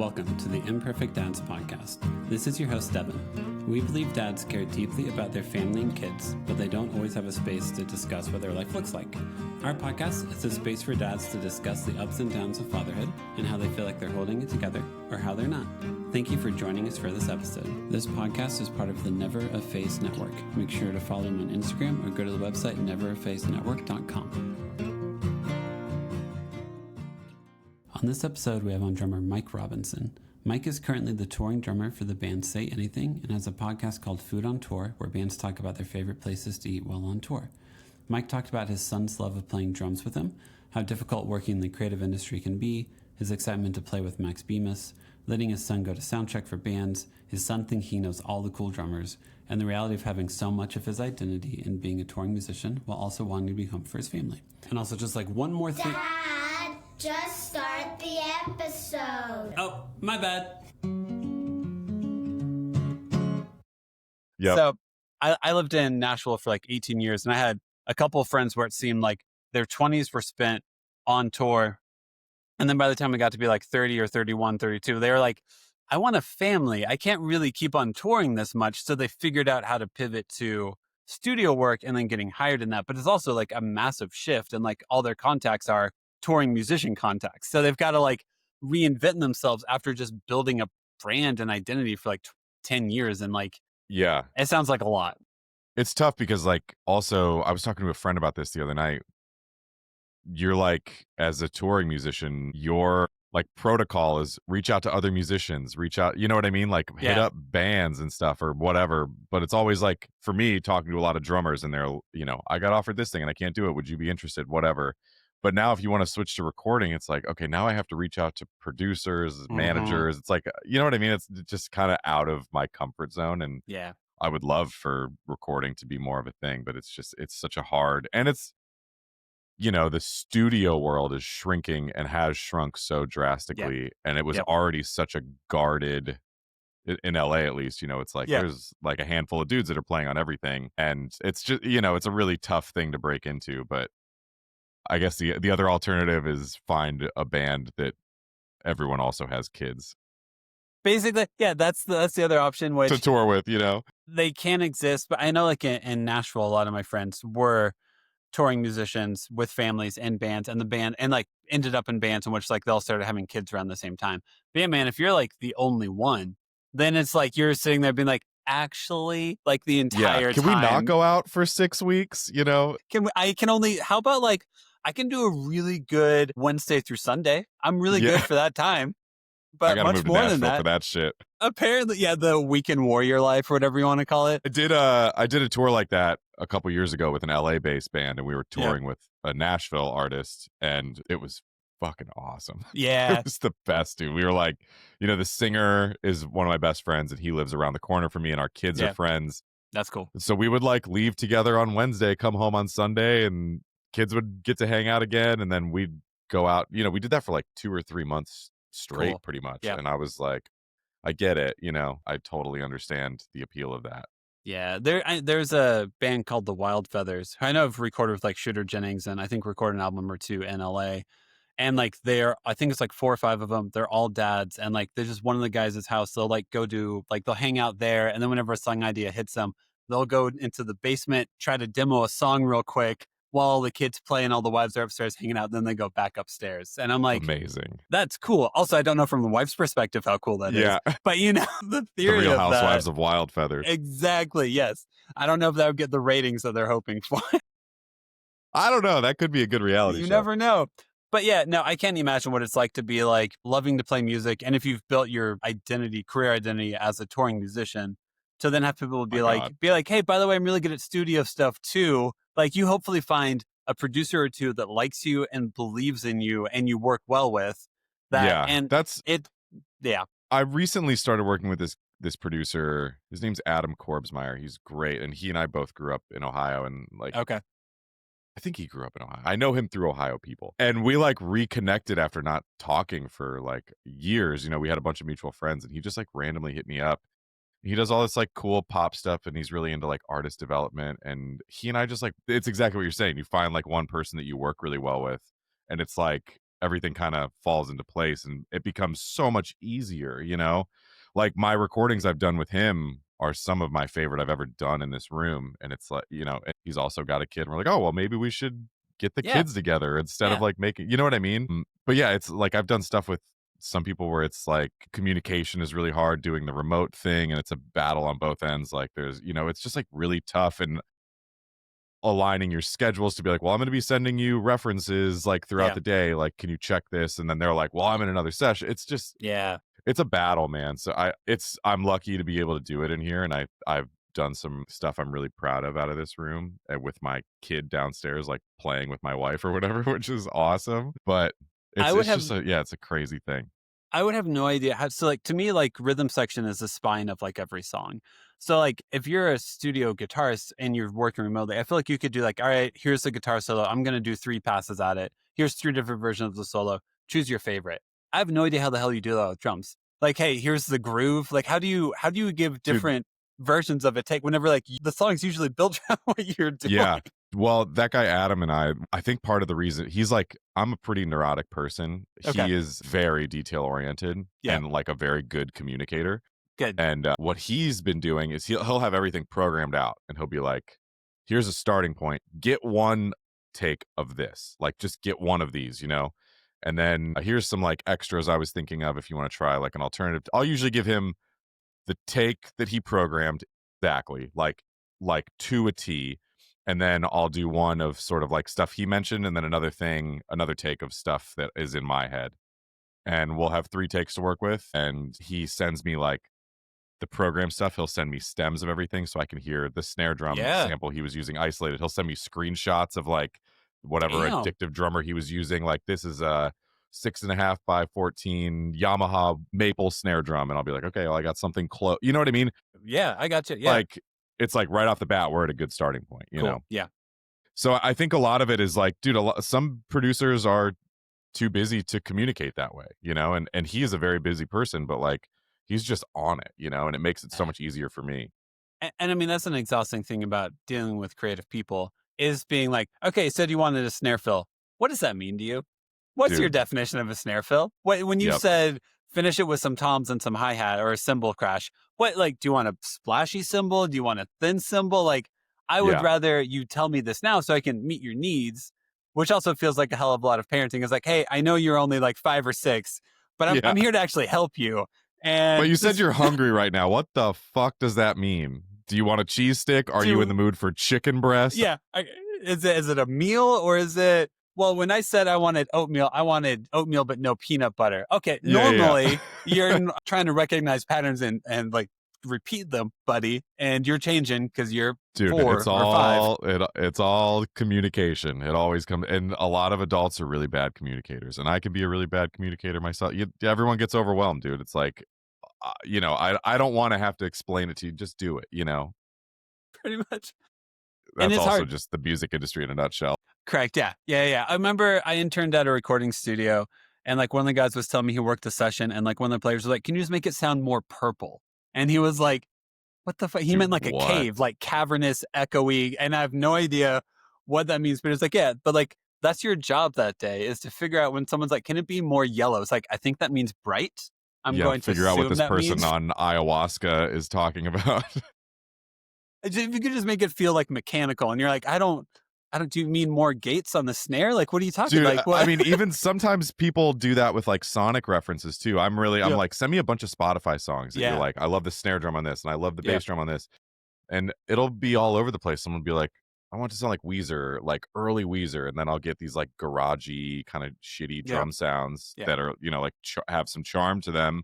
Welcome to the Imperfect Dads Podcast. This is your host, Devin. We believe dads care deeply about their family and kids, but they don't always have a space to discuss what their life looks like. Our podcast is a space for dads to discuss the ups and downs of fatherhood and how they feel like they're holding it together or how they're not. Thank you for joining us for this episode. This podcast is part of the Never a Face Network. Make sure to follow them on Instagram or go to the website neverafacenetwork.com. On this episode, we have on drummer Mike Robinson. Mike is currently the touring drummer for the band Say Anything and has a podcast called Food on Tour, where bands talk about their favorite places to eat while on tour. Mike talked about his son's love of playing drums with him, how difficult working in the creative industry can be, his excitement to play with Max Bemis, letting his son go to soundcheck for bands, his son thinking he knows all the cool drummers, and the reality of having so much of his identity in being a touring musician while also wanting to be home for his family. And also just like one more thing. Dad, just start the episode. Oh, my bad. Yep. So I lived in Nashville for like 18 years, and I had a couple of friends where it seemed like their 20s were spent on tour. And then by the time I got to be like 30 or 31, 32, they were like, I want a family. I can't really keep on touring this much. So they figured out how to pivot to studio work and then getting hired in that. But it's also like a massive shift, and like all their contacts are touring musician contacts. So they've got to like reinvent themselves after just building a brand and identity for like 10 years. And like, Yeah. it sounds like a lot. It's tough because like also I was talking to a friend about this the other night. You're like, as a touring musician, your like protocol is reach out to other musicians, reach out, you know what I mean? Like hit Yeah. up bands and stuff or whatever. But it's always like, for me, talking to a lot of drummers and they're, you know, I got offered this thing and I can't do it. Would you be interested? Whatever. But now if you want to switch to recording, it's like, okay, now I have to reach out to producers, managers. It's like, you know what I mean? It's just kind of out of my comfort zone. And Yeah. I would love for recording to be more of a thing, but it's such a hard, and it's, you know, the studio world is shrinking and has shrunk so drastically. And it was Yep. already such a guarded, in LA at least, you know, it's like Yeah. there's like a handful of dudes that are playing on everything. And it's just, you know, it's a really tough thing to break into. But I guess the other alternative is find a band that everyone also has kids Basically, yeah, that's the other option, which to tour with, you know? they can exist. But I know like in Nashville, a lot of my friends were touring musicians with families and bands, and the band and like ended up in bands in which like they all started having kids around the same time. But yeah, man, if you're like the only one, then it's like you're sitting there being like, actually, like the entire Yeah. Can time. we not go out for 6 weeks, you know? How about like, I can do a really good Wednesday through Sunday. I'm really Yeah. good for that time. I But gotta much move to more Nashville than for that, that shit. apparently, yeah, the weekend warrior life or whatever you want to call it. I did a tour like that a couple years ago with an LA based band, and we were touring with a Nashville artist, and it was fucking awesome. Yeah. It was the best, dude. We were like, you know, the singer is one of my best friends, and he lives around the corner from me, and our kids Yeah. are friends. That's cool. So we would like leave together on Wednesday, come home on Sunday, and kids would get to hang out again, and then we'd go out. You know, we did that for like 2 or 3 months straight, Cool. pretty much. Yeah. And I was like, I get it, you know, I totally understand the appeal of that. Yeah, there's a band called the Wild Feathers. I know I've recorded with like Shooter Jennings, and I think recorded an album or two in LA. And like I think it's like 4 or 5 of them. They're all dads, and like they're just one of the guys' house. They'll like go do like they'll hang out there, and then whenever a song idea hits them, they'll go into the basement, try to demo a song real quick while the kids play and all the wives are upstairs hanging out. Then they go back upstairs, and I'm like, Amazing. that's cool. Also, I don't know from the wife's perspective how cool that is, Yeah. but you know the The theory Real of Housewives that. of Wild Feathers. Exactly. Yes. I don't know if that would get the ratings that they're hoping for. I don't know. That could be a good reality You show. never know. But yeah, no, I can't imagine what it's like to be like loving to play music. And if you've built your career identity as a touring musician, to then have people be My like, God. hey, by the way, I'm really good at studio stuff too. Like you hopefully find a producer or two that likes you and believes in you and you work well with that. Yeah, And that's it, yeah. I recently started working with this producer. His name's Adam Korbsmeyer. He's great, and he and I both grew up in Ohio, and like Okay. I think he grew up in Ohio. I know him through Ohio people, and we like reconnected after not talking for like years. You know, we had a bunch of mutual friends, and he just like randomly hit me up. He does all this like cool pop stuff, and he's really into like artist development. And he and I just like, it's exactly what you're saying. You find like one person that you work really well with, and it's like everything kind of falls into place and it becomes so much easier, you know? Like my recordings I've done with him are some of my favorite I've ever done in this room. And it's like, you know, he's also got a kid. And we're like, oh, well, maybe we should get the Yeah. kids together instead of Yeah. like making, you know what I mean? But yeah, it's like I've done stuff with some people where it's like communication is really hard doing the remote thing and it's a battle on both ends. Like there's, you know, it's just like really tough and aligning your schedules to be like, well, I'm going to be sending you references like throughout Yeah. the day. Like, can you check this? And then they're like, well, I'm in another session. It's just, Yeah. it's a battle, man. So I'm lucky to be able to do it in here. And I've done some stuff I'm really proud of out of this room and with my kid downstairs, like playing with my wife or whatever, which is awesome. But I would it's have just it's a crazy thing. I would have no idea how. So, like, to me, like, rhythm section is the spine of like every song. So, like, if you're a studio guitarist and you're working remotely, I feel like you could do like, all right, here's the guitar solo. I'm going to do 3 passes at it. Here's 3 different versions of the solo. Choose your favorite. I have no idea how the hell you do that with drums. Like, hey, here's the groove. Like, how do you give Dude, different versions of it take whenever like the song's usually built around what you're doing? yeah. Well, that guy Adam and I think part of the reason he's like, I'm a pretty neurotic person. Okay. He is very detail oriented Yeah. and like a very good communicator. Good. And what he's been doing is he'll have everything programmed out and he'll be like, here's a starting point. Get one take of this. Like just get one of these, you know? And then here's some like extras I was thinking of if you want to try like an alternative. I'll usually give him the take that he programmed exactly, like to a T. And then I'll do one of sort of like stuff he mentioned, and then another take of stuff that is in my head. And we'll have 3 takes to work with. And he sends me like the program stuff. He'll send me stems of everything so I can hear the snare drum sample he was using isolated. He'll send me screenshots of like whatever Damn. addictive drummer he was using. Like this is a 6.5 by 14 Yamaha maple snare drum. And I'll be like, okay, well, I got something close. You know what I mean? Yeah, I got you. Yeah. Like it's like right off the bat, we're at a good starting point, you know? Yeah. So I think a lot of it is like, dude, some producers are too busy to communicate that way, you know? And he is a very busy person, but like he's just on it, you know? And it makes it so much easier for me. And I mean, that's an exhausting thing about dealing with creative people is being like, okay, said you wanted a snare fill. What does that mean to you? What's your Dude. definition of a snare fill? When you said finish it with some toms and some hi-hat or a cymbal crash, what, like, do you want a splashy cymbal? Do you want a thin cymbal? Like, I would rather you tell me this now so I can meet your needs, which also feels like a hell of a lot of parenting. It's like, hey, I know you're only like 5 or 6, but I'm here to actually help you. And but you said you're hungry right now. What the fuck does that mean? Do you want a cheese stick? Are you in the mood for chicken breast? Yeah. Is it a meal or is it, well, when I said I wanted oatmeal but no peanut butter. Okay. Normally you're trying to recognize patterns and like repeat them, buddy. And you're changing because you're 4 it's or all 5. it's all communication. It always comes, and a lot of adults are really bad communicators, and I can be a really bad communicator myself. Everyone gets overwhelmed, dude. It's like, you know, I don't want to have to explain it to you. Just do it, you know. Pretty much. That's also hard. just the music industry in a nutshell. Correct. Yeah. I remember I interned at a recording studio and like one of the guys was telling me he worked a session and like one of the players was like, can you just make it sound more purple? And he was like, what the fuck? He meant like a cave, like cavernous, echoey. And I have no idea what that means. But it's like, yeah, but like that's your job that day is to figure out when someone's like, can it be more yellow? It's like, I think that means bright. I'm going to figure out what this person means. on ayahuasca is talking about. If you could just make it feel like mechanical and you're like, I don't, do you mean more gates on the snare? Like, what are you talking Dude, like? What? I mean, even sometimes people do that with like sonic references too. I'm like, send me a bunch of Spotify songs that you're like, I love the snare drum on this and I love the bass drum on this. And it'll be all over the place. Someone will be like, I want to sound like Weezer, like early Weezer. And then I'll get these like garagey kind of shitty drum sounds that are, you know, like have some charm to them.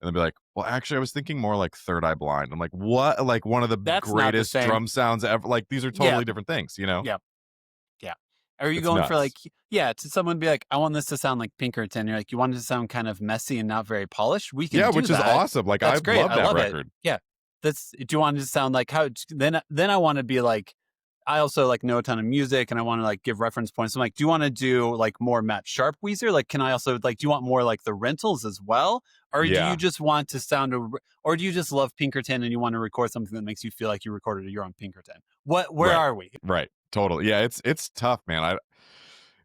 And they'll be like, well, actually, I was thinking more like Third Eye Blind. I'm like, what? Like one of the greatest drum sounds ever. Like these are totally different things, you know? Yeah. Are you going for like, to someone be like, I want this to sound like Pinkerton. You're like, you want it to sound kind of messy and not very polished? We can do which is awesome. Like, I love that record. Yeah. Do you want it to sound like how, then I want to be like, I also like know a ton of music and I want to like give reference points. I'm like, do you want to do like more Matt Sharp Weezer? Like, can I also like, do you want more like the Rentals as well? Or do you just want to sound, or do you just love Pinkerton and you want to record something that makes you feel like you recorded your own Pinkerton? Where are we? Right. Totally. Yeah. It's tough, man.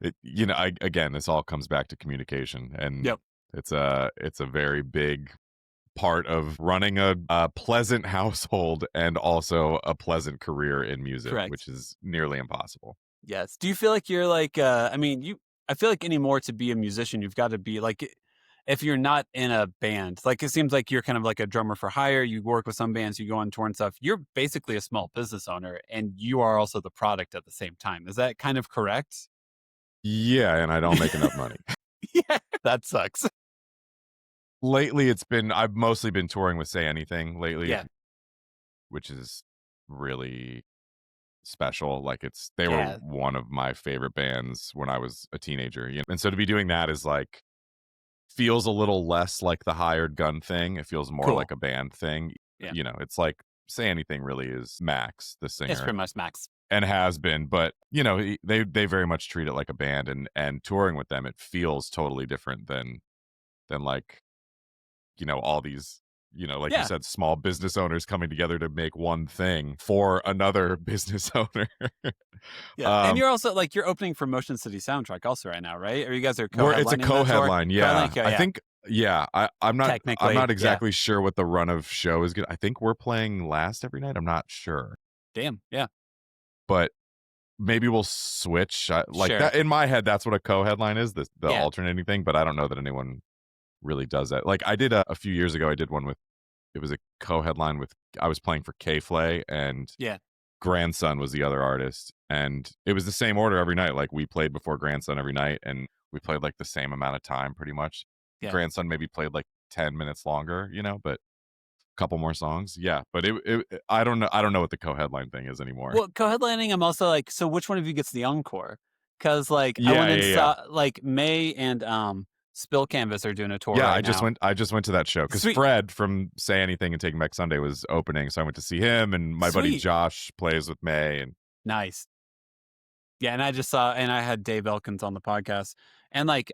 Again, this all comes back to communication, and Yep. it's a very big part of running a pleasant household and also a pleasant career in music, Correct. which is nearly impossible. Yes. Do you feel like you're like, I feel like anymore to be a musician, you've got to be like, if you're not in a band, like it seems like you're kind of like a drummer for hire. You work with some bands, you go on tour and stuff. You're basically a small business owner and you are also the product at the same time. Is that kind of correct? Yeah, and I don't make enough money. Yeah. That sucks. Lately, I've mostly been touring with Say Anything lately, Yeah. which is really special. Like they Yeah. were one of my favorite bands when I was a teenager. And so to be doing that is like, feels a little less like the hired gun thing. It feels more Cool. like a band thing. Yeah. It's like Say Anything really is Max, the singer. It's pretty much Max. And has been, but they very much treat it like a band, and touring with them, it feels totally different than like, all these, like you Yeah. said, small business owners coming together to make one thing for another business owner. Yeah. And you're also like, you're opening for Motion City Soundtrack also right now, right? Or you guys are co-headlining? It's a co-headline. Yeah. I think, I'm not Technically, exactly sure what the run of show is. I think we're playing last every night. I'm not sure. Damn. Yeah. But maybe we'll switch. Sure. That in my head, that's what a co-headline is, the Yeah. alternating thing. But I don't know that anyone really does that. Like I did a few years ago, I did one with, it was a co-headline with, I was playing for K-Flay, and Grandson was the other artist, and it was the same order every night. Like we played before Grandson every night, and we played like the same amount of time pretty much. Yeah. Grandson maybe played like 10 minutes longer, but a couple more songs. Yeah, but I don't know what the co-headline thing is anymore. Well, co-headlining, I'm also like, so which one of you gets the encore? Because like I went and saw like May and Spill Canvas are doing a tour. Yeah, right I just went to that show because Fred from Say Anything and Taking Back Sunday was opening, so I went to see him, and my buddy Josh plays with May. And nice. Yeah, and I just saw, and I had Dave Elkins on the podcast, and like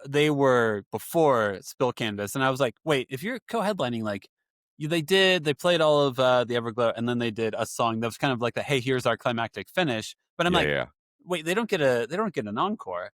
they were before Spill Canvas, and I was like, wait, if you're co-headlining, like they played all of the Everglow, and then they did a song that was kind of like the hey, here's our climactic finish. But I'm wait, they don't get an encore.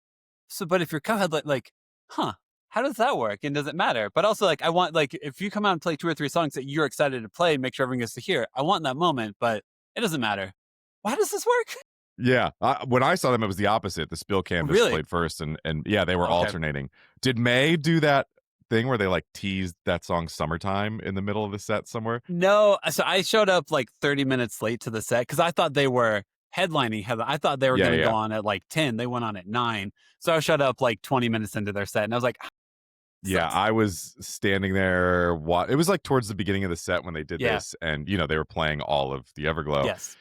So, but if you're co-headlining, like, how does that work? And does it matter? But also, like, I want, like, if you come out and play 2 or 3 songs that you're excited to play, make sure everyone gets to hear. I want that moment, but it doesn't matter. Why does this work? Yeah, when I saw them, it was the opposite. The Spill Canvas played first, and yeah, they were alternating. Did May do that thing where they like teased that song "Summertime" in the middle of the set somewhere? No, so I showed up like 30 minutes late to the set because I thought they were headlining. I thought they were going to go on at like 10. They went on at 9. So I showed up like 20 minutes into their set, and I was like, yeah, I was standing there. It was like towards the beginning of the set when they did this, and they were playing all of the Everglow. Yes.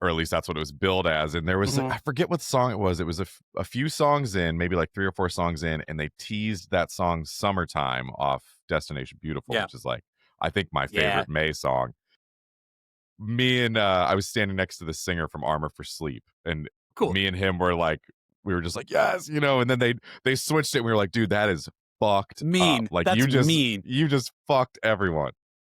Or at least that's what it was billed as. And there was, I forget what song it was. It was a few songs in, maybe like 3 or 4 songs in, and they teased that song "Summertime" off Destination Beautiful, which is like, I think my favorite May song. Me and I was standing next to the singer from Armor for Sleep, and me and him were like, we were just like, yes, and then they switched it, and we were like, dude, that is fucked mean. up. Like that's you just fucked everyone.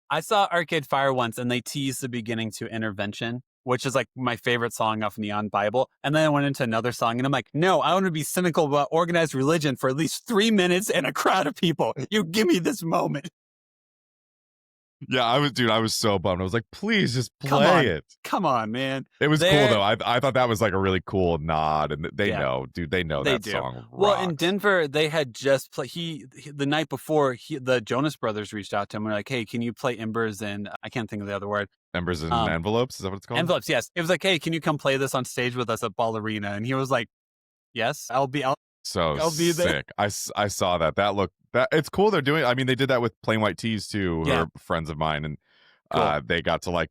I saw Arcade Fire once, and they teased the beginning to Intervention, which is like my favorite song off Neon Bible. And then I went into another song, and I'm like, no, I want to be cynical about organized religion for at least 3 minutes and a crowd of people. You give me this moment. Yeah, I was so bummed. I was like, please just play it. Come on, man. It was cool though. I thought that was like a really cool nod, and they know, dude. They know that song rocks. Well, in Denver, they had just played. The night before, the Jonas Brothers reached out to him and were like, "Hey, can you play Embers and I can't think of the other word. Embers and Envelopes? Is that what it's called? Envelopes. Yes. It was like, hey, can you come play this on stage with us at Ballerina? And he was like, yes, I'll be sick. There. I saw that. It's cool they're doing. I mean, they did that with Plain White Tees too, who are friends of mine, and they got to like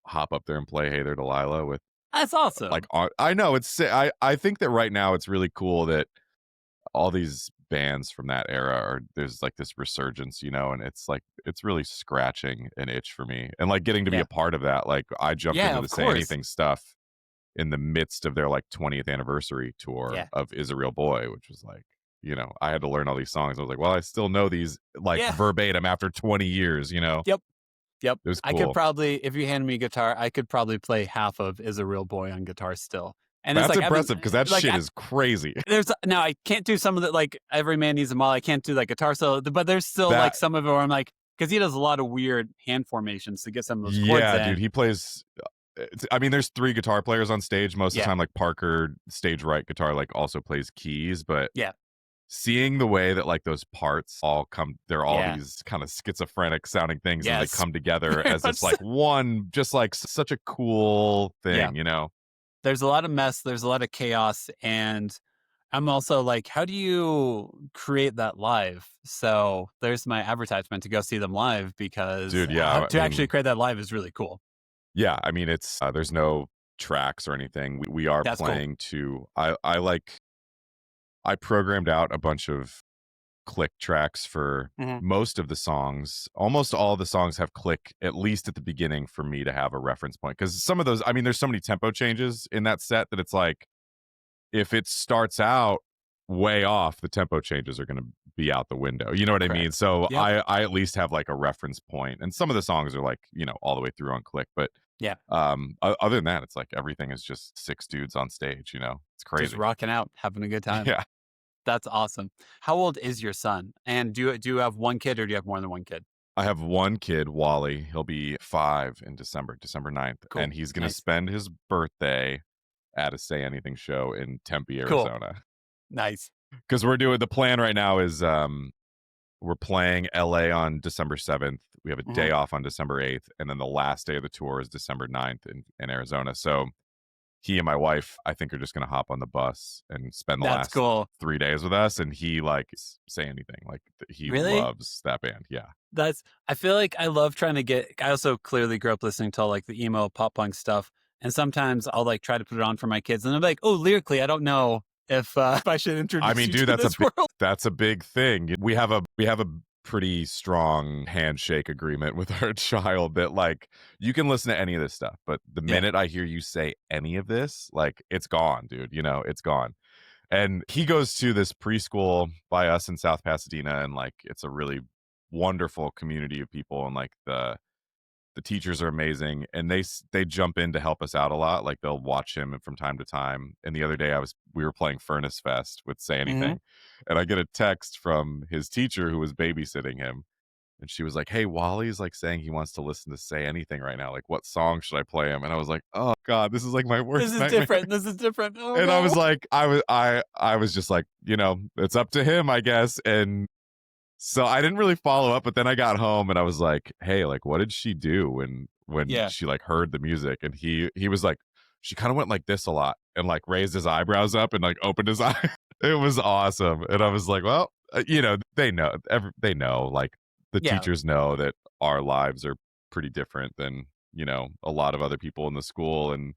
hop up there and play Hey There Delilah with. That's awesome. Like I know it's. I think that right now it's really cool that all these bands from that era there's like this resurgence, and it's like it's really scratching an itch for me, and like getting to be a part of that. Like I jumped into the Say Anything stuff in the midst of their like 20th anniversary tour of Is a Real Boy, which was like. I had to learn all these songs. I was like, well, I still know these like verbatim after 20 years, Yep. It was cool. I could probably, if you hand me a guitar, I could probably play half of Is a Real Boy on guitar still. And That's it's like impressive because that like, shit is crazy. now I can't do some of the like Every Man Needs a Mall. I can't do like guitar solo, but there's still like some of it where I'm like, because he does a lot of weird hand formations to get some of those chords in. Dude, he plays. I mean, there's 3 guitar players on stage most of the time. Like Parker, stage right guitar, like also plays keys. But seeing the way that like those parts all come, they're all these kind of schizophrenic sounding things, and they come together as it's like one, just like such a cool thing, you know. There's a lot of mess. There's a lot of chaos, and I'm also like, how do you create that live? So there's my advertisement to go see them live, because dude, to actually create that live is really cool. Yeah, I mean, it's there's no tracks or anything. We are That's playing to. I programmed out a bunch of click tracks for most of the songs. Almost all the songs have click at least at the beginning for me to have a reference point, because some of those, I mean, there's so many tempo changes in that set that it's like, if it starts out way off, the tempo changes are going to be out the window. You know what I mean? So I at least have like a reference point, and some of the songs are like, you know, all the way through on click, but other than that, it's like everything is just 6 dudes on stage, you know. It's crazy. Just rocking out, having a good time. Yeah. That's awesome. How old is your son? And do you have one kid, or do you have more than one kid? I have one kid, Wally. He'll be 5 in December 9th. Cool. And he's going to spend his birthday at a Say Anything show in Tempe, Arizona. Cool. Nice. Because the plan right now is we're playing LA on December 7th. We have a day off on December 8th. And then the last day of the tour is December 9th in Arizona. So he and my wife, I think, are just going to hop on the bus and spend the last 3 days with us. And he like Say Anything. Like he loves that band. Yeah. I feel like I love trying to I also clearly grew up listening to like the emo pop punk stuff. And sometimes I'll like try to put it on for my kids, and I'm like, oh, lyrically, I don't know if I should introduce you to this world. That's a big thing. We have a pretty strong handshake agreement with our child that like, you can listen to any of this stuff, but the minute I hear you say any of this, like, it's gone, dude. You know, it's gone. And he goes to this preschool by us in South Pasadena, and like, it's a really wonderful community of people, and like the teachers are amazing, and they jump in to help us out a lot. Like, they'll watch him from time to time. And the other day we were playing Furnace Fest with Say Anything, and I get a text from his teacher who was babysitting him, and she was like, hey, Wally's like saying he wants to listen to Say Anything right now. Like, what song should I play him? And I was like, oh God, this is like my worst nightmare. This is different. Oh, and I was like, I was just like, you know, it's up to him, I guess. And so I didn't really follow up, but then I got home and I was like, hey, like, what did she do when she like heard the music? And he was like, she kind of went like this a lot and like raised his eyebrows up and like opened his eye. It was awesome. And I was like, well, you know, they know, like the teachers know that our lives are pretty different than, you know, a lot of other people in the school, and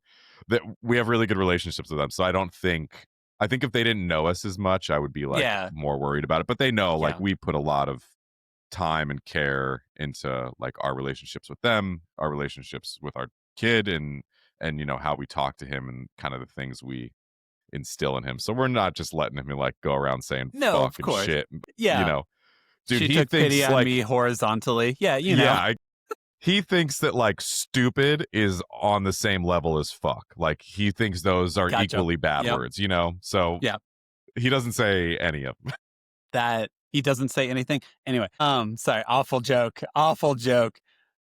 that we have really good relationships with them. So I think if they didn't know us as much, I would be like more worried about it. But they know like we put a lot of time and care into like our relationships with them, our relationships with our kid, and you know, how we talk to him and kind of the things we instill in him. So we're not just letting him like go around saying fuck and shit. Yeah. You know, dude, she he took thinks pity on me horizontally. Yeah, you know. Yeah, he thinks that like stupid is on the same level as fuck. Like, he thinks those are equally bad words, you know? So he doesn't say any of them. That he doesn't say anything. Anyway, sorry, awful joke.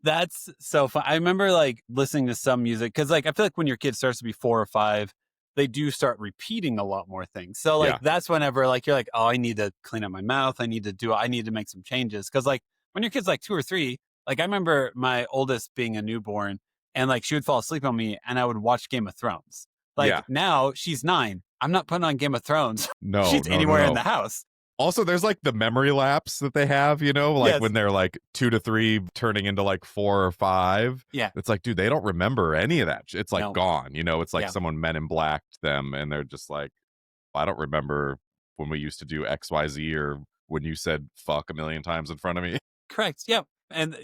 That's so fun. I remember like listening to some music, because like I feel like when your kid starts to be 4 or 5, they do start repeating a lot more things. So like that's whenever like you're like, oh, I need to clean up my mouth. I need to make some changes. Because like when your kid's like 2 or 3, like I remember my oldest being a newborn, and like she would fall asleep on me and I would watch Game of Thrones. Like now she's 9. I'm not putting on Game of Thrones. No, she's anywhere in the house. Also, there's like the memory lapse that they have, you know, like when they're like 2 to 3 turning into like 4 or 5. Yeah. It's like, dude, they don't remember any of that. It's like gone, you know, it's like someone Men in Blacked them, and they're just like, I don't remember when we used to do XYZ, or when you said fuck a million times in front of me. Correct. Yeah. And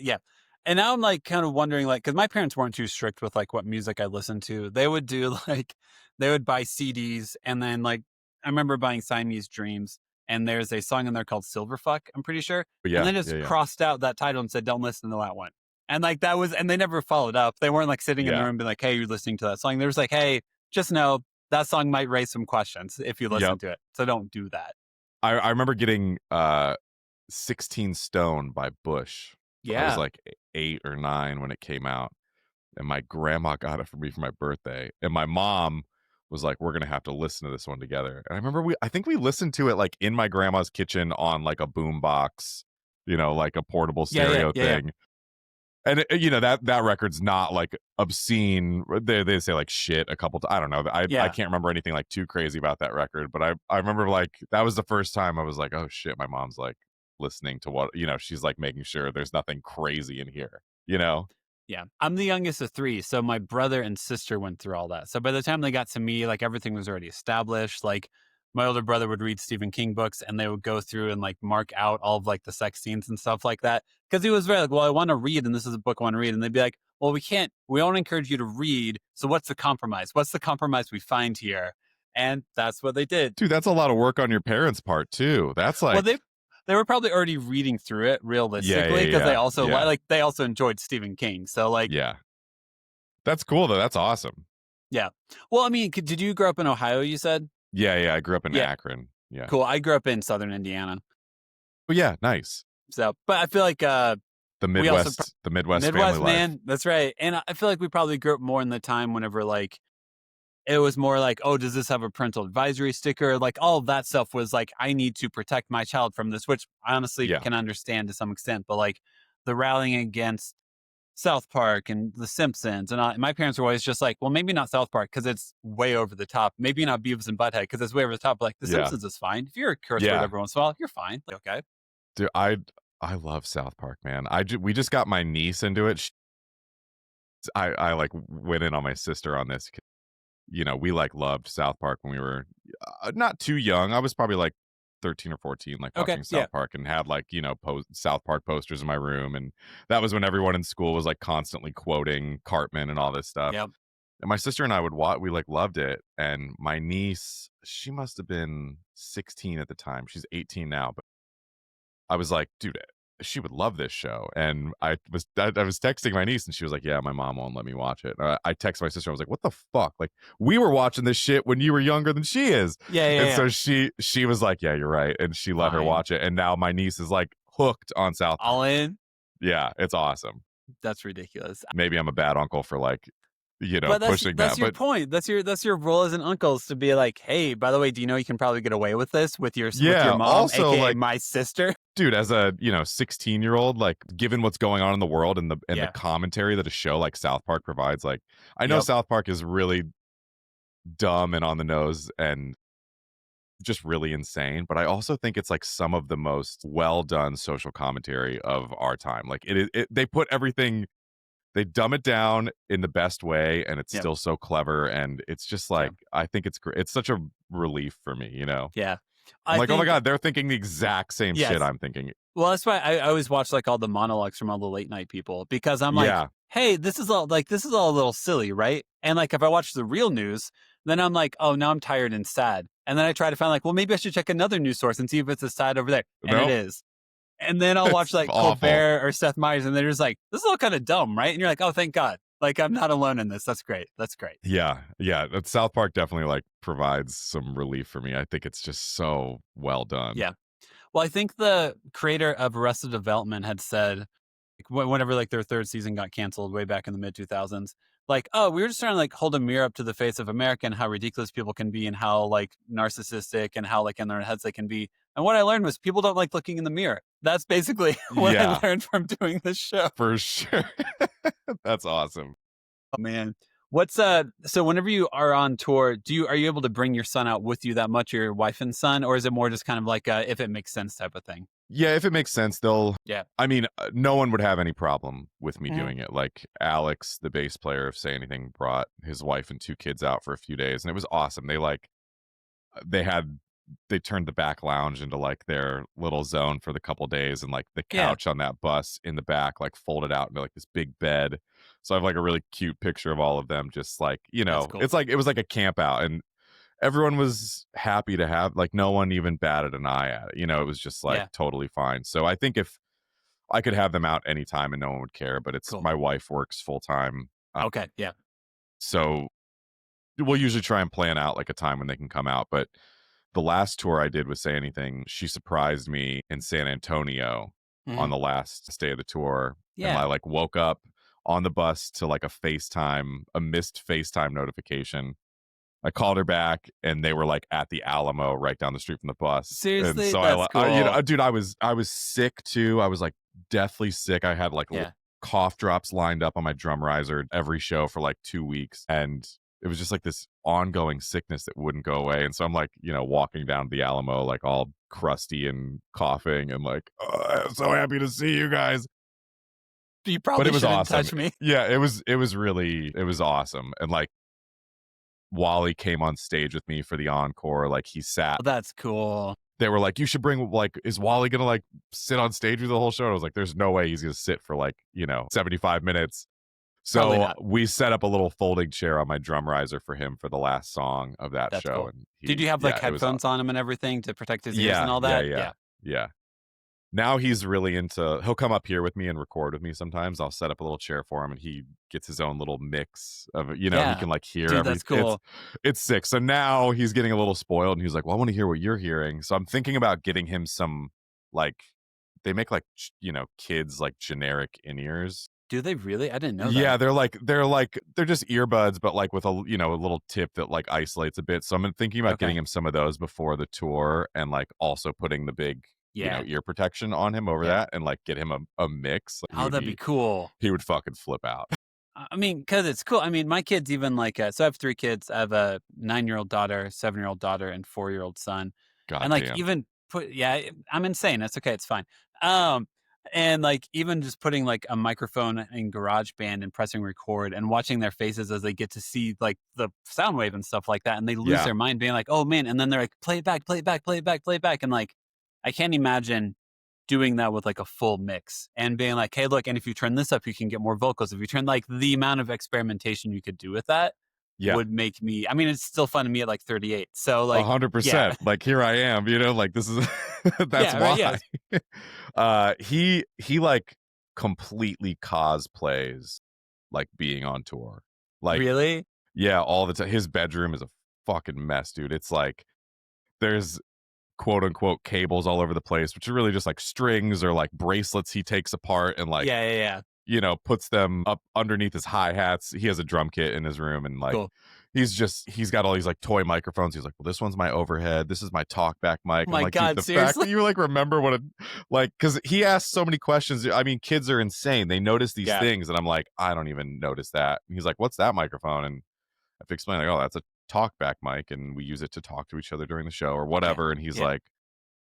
now I'm like kind of wondering, like, because my parents weren't too strict with like what music I listened to. They would do like, they would buy CDs, and then like, I remember buying Siamese Dreams, and there's a song in there called Silverfuck, I'm pretty sure. And then just crossed out that title and said, don't listen to that one. And like and they never followed up. They weren't like sitting in the room being like, hey, you're listening to that song. They was like, hey, just know that song might raise some questions if you listen Yep. to it. So don't do that. I remember getting 16 Stone by Bush. I was Yeah. like 8 or 9 when it came out, and my grandma got it for me for my birthday, and my mom was like, we're gonna have to listen to this one together. And I remember I think we listened to it like in my grandma's kitchen on like a boom box, like a portable stereo Yeah. thing. And that record's not like obscene. They say like shit a couple times. I don't know. I can't remember anything like too crazy about that record, but I remember like that was the first time I was like, oh shit, my mom's like listening to what she's like making sure there's nothing crazy in here. Yeah. I'm the youngest of 3, so my brother and sister went through all that. So by the time they got to me, like everything was already established. Like my older brother would read Stephen King books and they would go through and like mark out all of like the sex scenes and stuff like that. Because he was very like, well, I want to read and this is a book I want to read. And they'd be like, well, we don't encourage you to read. So what's the compromise? What's the compromise we find here? And that's what they did. Dude, that's a lot of work on your parents' part too. That's like, well, they were probably already reading through it realistically because they also they also enjoyed Stephen King. So like, yeah, that's cool though. That's awesome. Yeah. Well, I mean, did you grow up in Ohio? You said. Yeah. I grew up in Akron. Yeah. Cool. I grew up in Southern Indiana. Oh yeah, nice. So, but I feel like the Midwest, family life. Man. That's right. And I feel like we probably grew up more in the time whenever like it was more like, oh, does this have a parental advisory sticker? Like all of that stuff was like, I need to protect my child from this, which I honestly can understand to some extent. But like the rallying against South Park and The Simpsons and my parents were always just like, well, maybe not South Park because it's way over the top. Maybe not Beavis and Butthead because it's way over the top. But like The Simpsons is fine. If you're a curse word every once in a while, you're fine. Like, okay. Dude, I love South Park, man. We just got my niece into it. I like went in on my sister on this. We like loved South Park when we were not too young. I was probably like 13 or 14, like watching South Park and had like, South Park posters in my room. And that was when everyone in school was like constantly quoting Cartman and all this stuff. Yep. And my sister and I would watch, we like loved it. And my niece, she must have been 16 at the time. She's 18 now, but I was like, dude, she would love this show. And I was texting my niece and she was like, yeah, my mom won't let me watch it. I texted my sister. I was like, what the fuck? Like we were watching this shit when you were younger than she is. So she was like, yeah, you're right. And she let her watch it. And now my niece is like hooked on South Park. All in. Yeah. It's awesome. That's ridiculous. Maybe I'm a bad uncle for like, but pushing that's that. Your point. That's your role as an uncle is to be like, hey, by the way, do you know you can probably get away with this with your mom, also aka like my sister? Dude, as a 16-year-old, like given what's going on in the world and the commentary that a show like South Park provides, like I know South Park is really dumb and on the nose and just really insane, but I also think it's like some of the most well done social commentary of our time. Like they put everything. They dumb it down in the best way, and it's still so clever. And it's just like, I think it's great. It's such a relief for me, Yeah. I'm like, oh my God, they're thinking the exact same shit I'm thinking. Well, that's why I always watch like all the monologues from all the late night people because I'm like, hey, this is all a little silly, right? And like, if I watch the real news, then I'm like, oh, now I'm tired and sad. And then I try to find like, well, maybe I should check another news source and see if it's as sad over there. And it is. And then I'll watch like Colbert or Seth Meyers, and they're just like, this is all kind of dumb, right? And you're like, oh, thank God. Like, I'm not alone in this. That's great. That's great. Yeah. South Park definitely like provides some relief for me. I think it's just so well done. Yeah. Well, I think the creator of Arrested Development had said, whenever like their 3rd season got canceled way back in the mid 2000s, like, oh, we were just trying to like hold a mirror up to the face of America and how ridiculous people can be and how like narcissistic and how like in their heads they can be. And what I learned was people don't like looking in the mirror. That's basically what I learned from doing this show. For sure. That's awesome. Oh man. What's so whenever you are on tour, are you able to bring your son out with you that much, your wife and son, or is it more just kind of like a if it makes sense type of thing? Yeah, if it makes sense, they'll. Yeah. I mean, no one would have any problem with me doing it. Like Alex, the bass player of Say Anything, brought his wife and 2 kids out for a few days, and it was awesome. They turned the back lounge into like their little zone for the couple days, and like the couch on that bus in the back like folded out into like this big bed. So I have like a really cute picture of all of them, just like cool. It's like it was like a camp out, and everyone was happy to have, like, no one even batted an eye at it. It was just like totally fine. So I think if I could have them out anytime and no one would care, but it's my wife works full time. Okay. Yeah. So we'll usually try and plan out like a time when they can come out. But the last tour I did with Say Anything, she surprised me in San Antonio on Mhm. the last day of the tour. And I Yeah. like woke up on the bus to like a missed FaceTime notification. I called her back and they were like at the Alamo right down the street from the bus. And Seriously? so That's cool. dude, I was sick too. I was like deathly sick. I had like Yeah. cough drops lined up on my drum riser every show for like 2 weeks. And it was just like this ongoing sickness that wouldn't go away. And so I'm like, walking down the Alamo, like all crusty and coughing and like, oh, I'm so happy to see you guys. You But it probably was shouldn't awesome. touch me. Yeah, it was awesome. And like, Wally came on stage with me for the encore. Like he sat. Oh, that's cool. They were like, "You should bring like, is Wally gonna like sit on stage with the whole show?" And I was like, "There's no way he's gonna sit for like 75 minutes." Probably So not. we set up a little folding chair on my drum riser for him for the last song of that That's show, cool. and Did you have like it was headphones on him and everything to protect his ears and yeah, all yeah, that? yeah, Yeah. yeah. Now he's really into. He'll come up here with me and record with me sometimes. I'll set up a little chair for him, and he gets his own little mix of he Yeah. can like hear Dude, that's everything. cool. It's sick. So now he's getting a little spoiled, and he's like, "Well, I want to hear what you're hearing." So I'm thinking about getting him some like they make like kids like generic in-ears. Do they really? I didn't know Yeah, that. they're just earbuds, but like with a a little tip that like isolates a bit. So I'm thinking about getting Okay. him some of those before the tour, and like also putting the big Yeah. ear protection on him over Yeah. that, and like get him a mix. Like, Oh, that'd be cool. he would fucking flip out. I mean, because it's cool. I mean, my kids even like, so I have 3 kids. I have a 9-year-old daughter, 7-year-old daughter, and 4-year-old son. God And like damn. even I'm insane. That's okay. It's fine. And like even just putting like a microphone in GarageBand and pressing record and watching their faces as they get to see like the sound wave and stuff like that, and they lose Yeah. their mind, being like, "Oh man!" And then they're like, "Play it back, play it back, play it back, play it back," and like I can't imagine doing that with like a full mix and being like, "Hey, look, and if you turn this up, you can get more vocals. If you turn like the amount of experimentation you could do with that." Yeah. Would make me. I mean, it's still fun to me at like 38. So like 100%. Like here I am, like this is that's Yeah, why. right, He like completely cosplays like being on tour. Like really? yeah, all the time. His bedroom is a fucking mess, dude. It's like there's quote unquote cables all over the place, which are really just like strings or like bracelets he takes apart and like Yeah. puts them up underneath his hi-hats. He has a drum kit in his room, and like Cool. he's got all these like toy microphones. He's like, well, this one's my overhead, this is my talkback mic. Oh my I'm like, God, dude, the fact seriously? that you like remember what a like, because he asks so many questions. I mean, kids are insane. They notice these Yeah. things, and I'm like, I don't even notice that. And he's like, what's that microphone? And I have to explain, like, oh, that's a talkback mic, and we use it to talk to each other during the show or whatever. And he's Yeah. like,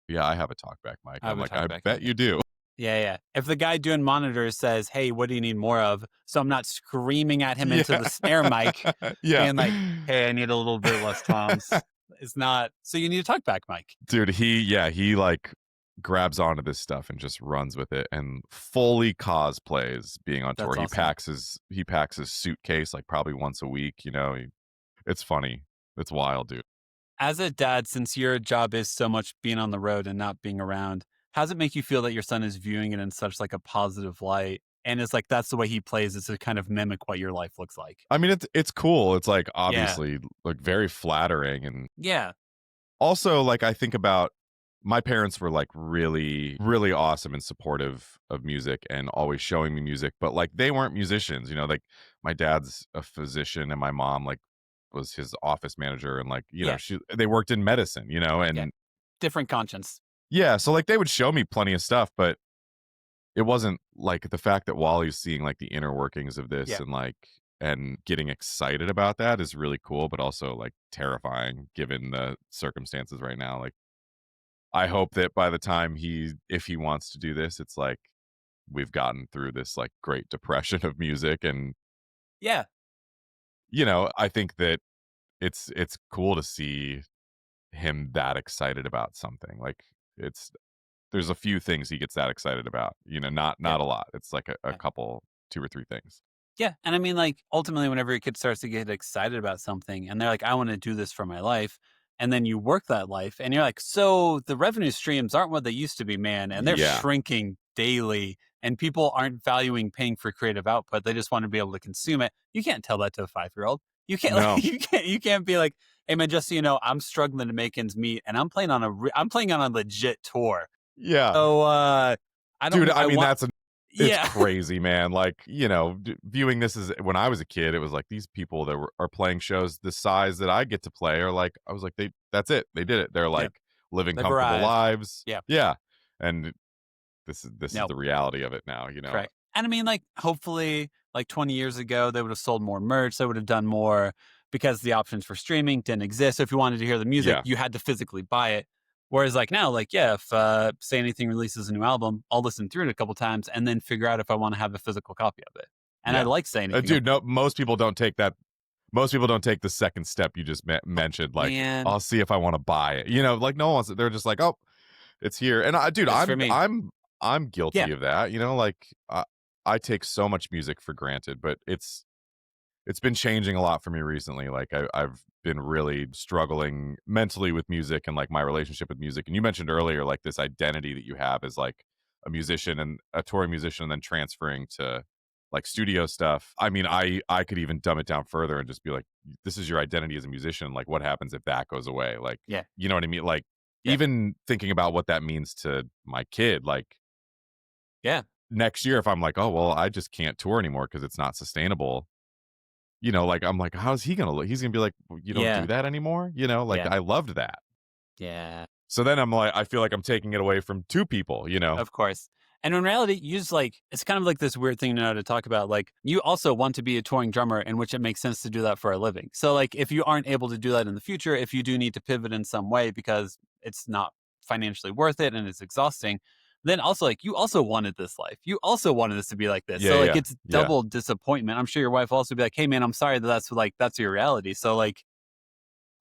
yeah, I have a talkback mic. I have I'm a like, I talkback bet mic. you do. Yeah. If the guy doing monitors says, "Hey, what do you need more of?" So I'm not screaming at him into the snare mic, Yeah. being like, "Hey, I need a little bit less toms." It's not. So you need a talkback mic. Dude, he like grabs onto this stuff and just runs with it and fully cosplays being on tour. That's awesome. He packs his suitcase like probably once a week. It's funny. It's wild, dude. As a dad, since your job is so much being on the road and not being around, how does it make you feel that your son is viewing it in such like a positive light? And it's like that's the way he plays, is to kind of mimic what your life looks like. I mean, it's cool. It's like obviously like very flattering, and Yeah. also like I think about my parents were like really really awesome and supportive of music and always showing me music, but like they weren't musicians. Like my dad's a physician and my mom like was his office manager, and like Yeah. they worked in medicine, and Yeah. Different conscience. yeah, so like they would show me plenty of stuff, but it wasn't like the fact that Wally's seeing like the inner workings of this, Yeah. and like and getting excited about that is really cool, but also like terrifying given the circumstances right now. Like I hope that by the time if he wants to do this, it's like we've gotten through this like great depression of music, and Yeah. I think that it's cool to see him that excited about something. Like there's a few things he gets that excited about, not Yeah. a lot. It's like a Yeah. couple, 2 or 3 things. Yeah. And I mean, like, ultimately, whenever your kid starts to get excited about something and they're like, I want to do this for my life. And then you work that life and you're like, so the revenue streams aren't what they used to be, man. And they're Yeah. shrinking daily. And people aren't valuing paying for creative output. They just want to be able to consume it. You can't tell that to a 5-year-old. You can't No. like, you can't be like, hey man, just so you know, I'm struggling to make ends meet, and I'm playing on a legit tour. Yeah. So I don't. Dude, I mean, want. it's Yeah, crazy, man. Like, viewing this as when I was a kid, it was like these people that are playing shows the size that I get to play are like, I was like, that's it. They did it. They're Yeah. like living They've comfortable arrived. lives. Yeah. Yeah. And this is No. the reality of it now, Correct. And I mean, like, hopefully, like 20 years ago, they would have sold more merch. They would have done more because the options for streaming didn't exist. So if you wanted to hear the music, Yeah. you had to physically buy it. Whereas, like now, like, yeah, if Say Anything releases a new album, I'll listen through it a couple times and then figure out if I want to have a physical copy of it. And I Yeah. like Say Anything. Dude, no, most people don't take that. Most people don't take the second step you just mentioned. Like, Man. I'll see if I want to buy it. Like no one wants it. They're just like, oh, it's here. And It's for me. I'm guilty Yeah. of that. Like I take so much music for granted, but it's been changing a lot for me recently. Like I've been really struggling mentally with music and like my relationship with music. And you mentioned earlier, like this identity that you have as like a musician and a touring musician, and then transferring to like studio stuff. I mean, I could even dumb it down further and just be like, this is your identity as a musician. Like, what happens if that goes away? Like, Yeah. You know what I mean? Like, Yeah. even thinking about what that means to my kid, like, Yeah. next year, if I'm like, oh, well, I just can't tour anymore because it's not sustainable. Like, I'm like, how's he going to look? He's going to be like, well, you don't Yeah. do that anymore. Like, Yeah. I loved that. Yeah. So then I'm like, I feel like I'm taking it away from two people, Of course. And in reality, you just like, it's kind of like this weird thing now to talk about. Like, you also want to be a touring drummer, in which it makes sense to do that for a living. So, like, if you aren't able to do that in the future, if you do need to pivot in some way because it's not financially worth it and it's exhausting, then also, like, you also wanted this life. You also wanted this to be like this. Yeah, so, like, yeah, it's yeah. double disappointment. I'm sure your wife will also be like, hey, man, I'm sorry that's your reality. So, like,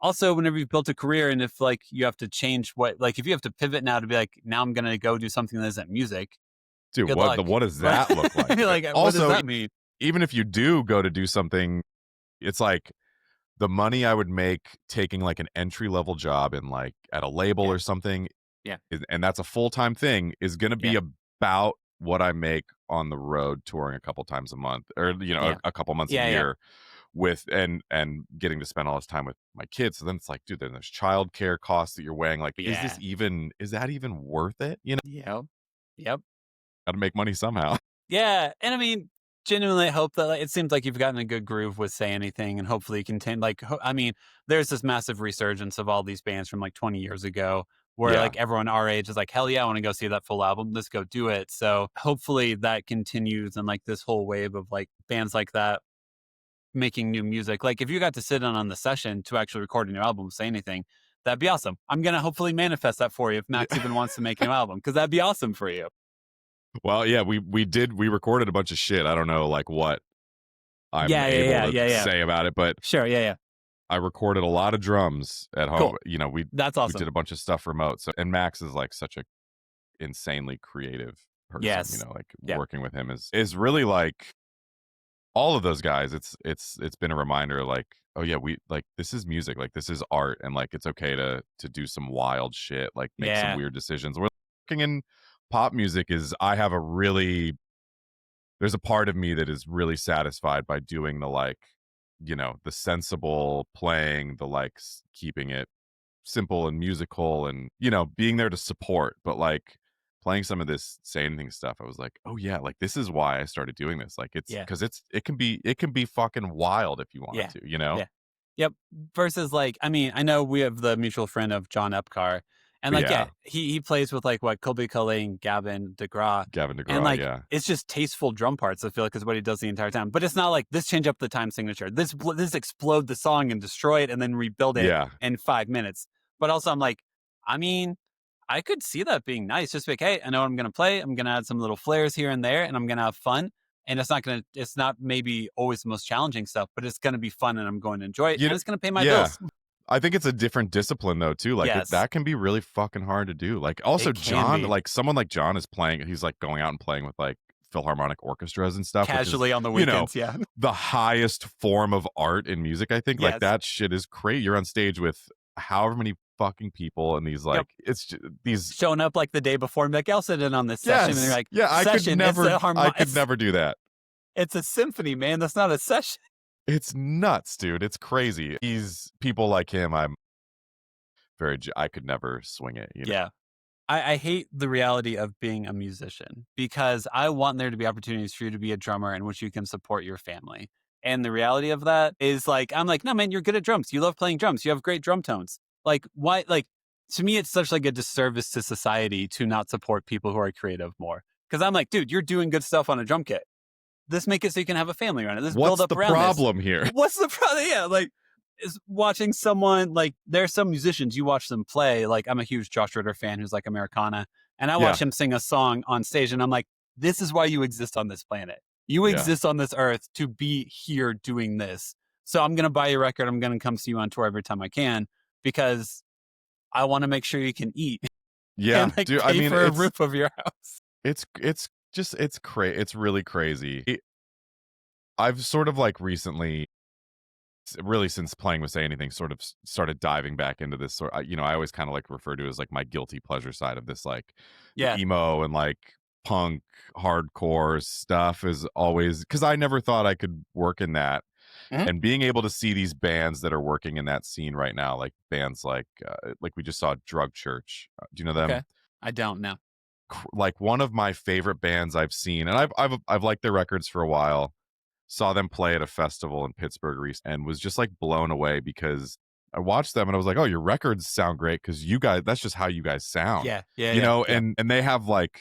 also, whenever you've built a career and if like you have to change if you have to pivot now to be like, now I'm going to go do something that isn't music. Dude, Good what luck. what does that look like? Like, what Also, does that mean? even if you do go to do something, it's like the money I would make taking like an entry level job in like at a label Yeah. or something. Yeah. And that's a full-time thing is going to be Yeah. about what I make on the road touring a couple times a month or, Yeah. a couple months Yeah, a yeah. year with and getting to spend all this time with my kids. So then it's like, dude, then there's childcare costs that you're weighing. Like, is that even worth it? Yep. Yep. Got to make money somehow. Yeah. And I mean, genuinely hope that it seems like you've gotten a good groove with Say Anything and hopefully continue. I mean, there's this massive resurgence of all these bands from like 20 years ago where Yeah. like everyone our age is like, hell yeah, I want to go see that full album. Let's go do it. So hopefully that continues and like this whole wave of like bands like that making new music. Like if you got to sit in on the session to actually record a new album, Say Anything, that'd be awesome. I'm going to hopefully manifest that for you if Max even wants to make a new album, because that'd be awesome for you. Well, yeah, we recorded a bunch of shit. I don't know like what I'm able to say about it, but sure, yeah. I recorded a lot of drums at home. Cool. That's awesome. We did a bunch of stuff remote. So, and Max is like such a insanely creative person. Yes. Working with him is really like all of those guys. It's been a reminder like, oh yeah, we like this is music, like this is art, and like it's okay to do some wild shit, like make some weird decisions. We're working in pop music there's a part of me that is really satisfied by doing the like, the sensible playing, the like keeping it simple and musical and, being there to support, but like playing some of this Say Anything stuff, I was like, oh yeah, like this is why I started doing this. Like it's because it can be fucking wild if you want to, Yeah. Yep. Versus like, I mean, I know we have the mutual friend of John Epcar. And like, he plays with like what Colby Calais and Gavin DeGraw. And like, it's just tasteful drum parts. I feel like is what he does the entire time. But it's not like this change up the time signature. This explode the song and destroy it and then rebuild it in 5 minutes. But also, I'm like, I mean, I could see that being nice. Just like, hey, I know what I'm going to play. I'm going to add some little flares here and there, and I'm going to have fun. And it's not maybe always the most challenging stuff, but it's going to be fun and I'm going to enjoy it. And it's going to pay my bills. I think it's a different discipline though too. Like that can be really fucking hard to do. Like also John, like someone like John is playing. He's like going out and playing with like Philharmonic orchestras and stuff. Casually on the weekends, the highest form of art in music. I think like that shit is crazy. You're on stage with however many fucking people and these like it's just, these showing up like the day before. I'm like, I'll sit in on this session. And they're like, I could never do that. It's a symphony, man. That's not a session. It's nuts, dude. It's crazy. He's people like him. I could never swing it. Yeah. I hate the reality of being a musician because I want there to be opportunities for you to be a drummer in which you can support your family. And the reality of that is like, I'm like, no, man, you're good at drums. You love playing drums. You have great drum tones. Like, why? Like, to me, it's such like a disservice to society to not support people who are creative more. Because I'm like, dude, you're doing good stuff on a drum kit. Let's make it so you can have a family around it. Let's build What's up the around problem this. here? What's the problem? Yeah, like, is watching someone like there's some musicians you watch them play. Like I'm a huge Josh Ritter fan who's like Americana, and I watch him sing a song on stage, and I'm like, this is why you exist on this planet. You exist on this earth to be here doing this. So I'm gonna buy your record. I'm gonna come see you on tour every time I can because I want to make sure you can eat. Yeah, and like dude. pay I mean, for a roof over your house. it's It's really crazy. I've sort of like recently, really since playing with Say Anything, sort of started diving back into this sort. I always kind of like refer to it as like my guilty pleasure side of this, like Yeah. emo and like punk hardcore stuff is always because I never thought I could work in that. And being able to see these bands that are working in that scene right now, like bands like we just saw Drug Church. Do you know them? Okay. I don't know. Like one of my favorite bands I've seen, and I've liked their records for a while. Saw them play at a festival in Pittsburgh recently and was just like blown away because I watched them and I was like, oh, your records sound great because you guys, that's just how you guys sound. Yeah. And they have like,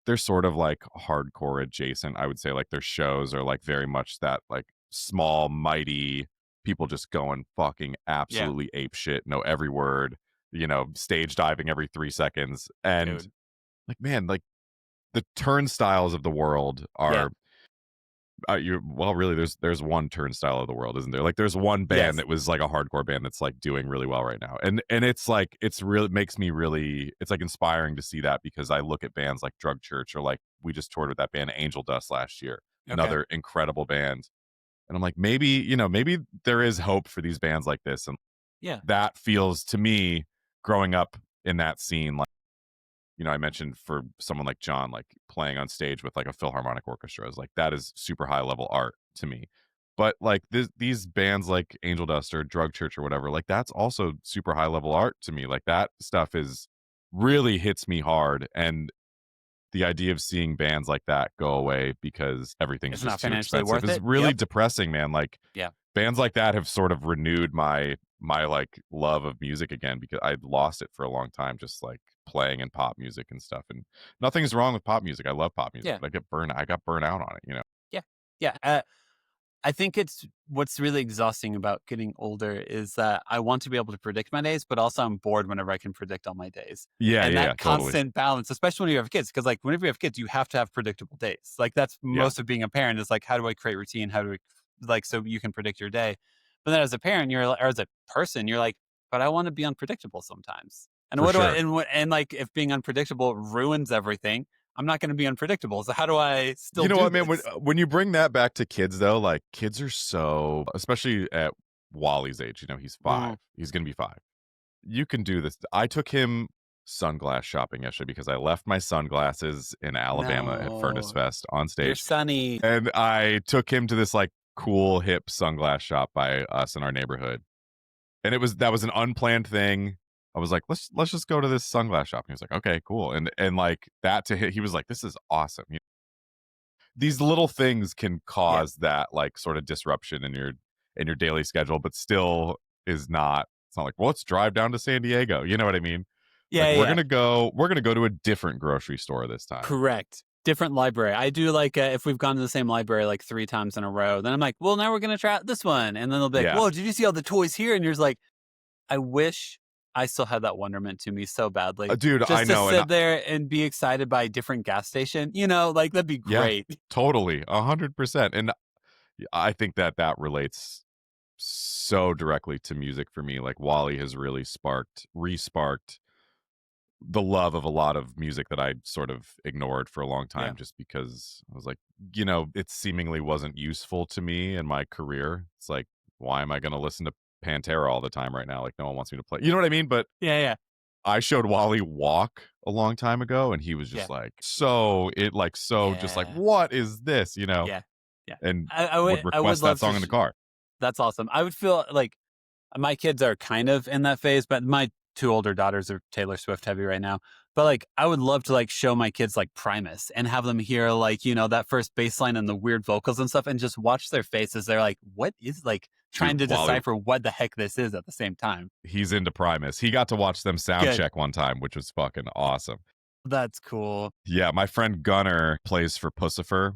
they're sort of like hardcore adjacent. I would say like their shows are like very much that like small, mighty people just going fucking absolutely ape shit, know every word, stage diving every 3 seconds. And like, man, like the turnstiles of the world are really there's one turnstile of the world, isn't there? Like there's one band that was like a hardcore band that's like doing really well right now, and it's like it's like inspiring to see that because I look at bands like Drug Church or like we just toured with that band Angel Dust last year, another incredible band, and I'm like maybe there is hope for these bands like this, and that feels to me growing up in that scene like. I mentioned for someone like John, like playing on stage with like a Philharmonic orchestra is like, that is super high level art to me. But like these bands like Angel Dust or Drug Church or whatever, like that's also super high level art to me. Like that stuff really hits me hard. And the idea of seeing bands like that go away because everything's just too expensive is really depressing, man. Like bands like that have sort of renewed my like love of music again because I'd lost it for a long time, just like playing in pop music and stuff. And nothing's wrong with pop music. I love pop music. But I got burned out on it, Yeah. I think it's what's really exhausting about getting older is that I want to be able to predict my days, but also I'm bored whenever I can predict all my days. And that constant balance, especially when you have kids, because like whenever you have kids, you have to have predictable days. Like that's most of being a parent is like, how do I create routine? How do I like so you can predict your day? But then as a parent, or as a person, you're like, but I want to be unpredictable sometimes. And and like if being unpredictable ruins everything, I'm not going to be unpredictable. So how do I still do what, man? this? When you bring that back to kids, though, like kids are so, especially at Wally's age, he's 5. He's going to be 5. You can do this. I took him sunglass shopping yesterday because I left my sunglasses in Alabama at Furnace Fest on stage. You're sunny. And I took him to this like cool, hip sunglass shop by us in our neighborhood. And that was an unplanned thing. I was like, let's just go to this sunglass shop. And he was like, okay, cool. And like that to him, he was like, this is awesome. These little things can cause that like sort of disruption in your daily schedule, but still it's not like, well, let's drive down to San Diego. You know what I mean? Yeah. We're gonna go to a different grocery store this time. Correct. Different library. I do like if we've gone to the same library like 3 times in a row, then I'm like, well, now we're gonna try out this one. And then they'll be like, whoa, did you see all the toys here? And you're just like, I wish I still had that wonderment to me so badly. Dude, just I know. To sit there and be excited by a different gas station, like that'd be great. Yeah, totally. 100%. And I think that relates so directly to music for me. Like Wally has really re-sparked the love of a lot of music that I sort of ignored for a long time just because I was like, it seemingly wasn't useful to me in my career. It's like, why am I going to listen to Pantera all the time right now? Like no one wants me to play. You know what I mean? But I showed Wally Walk a long time ago and he was just like, just like, what is this? Yeah. And I would request that song in the car. That's awesome. I would feel like my kids are kind of in that phase, but my 2 older daughters are Taylor Swift heavy right now. But like, I would love to like show my kids like Primus and have them hear like, that first bass line and the weird vocals and stuff and just watch their faces. They're like, what is like trying to Wally, decipher what the heck this is at the same time. he's into Primus. He got to watch them sound check one time, which was fucking awesome. That's cool. Yeah, my friend Gunnar plays for Pussifer.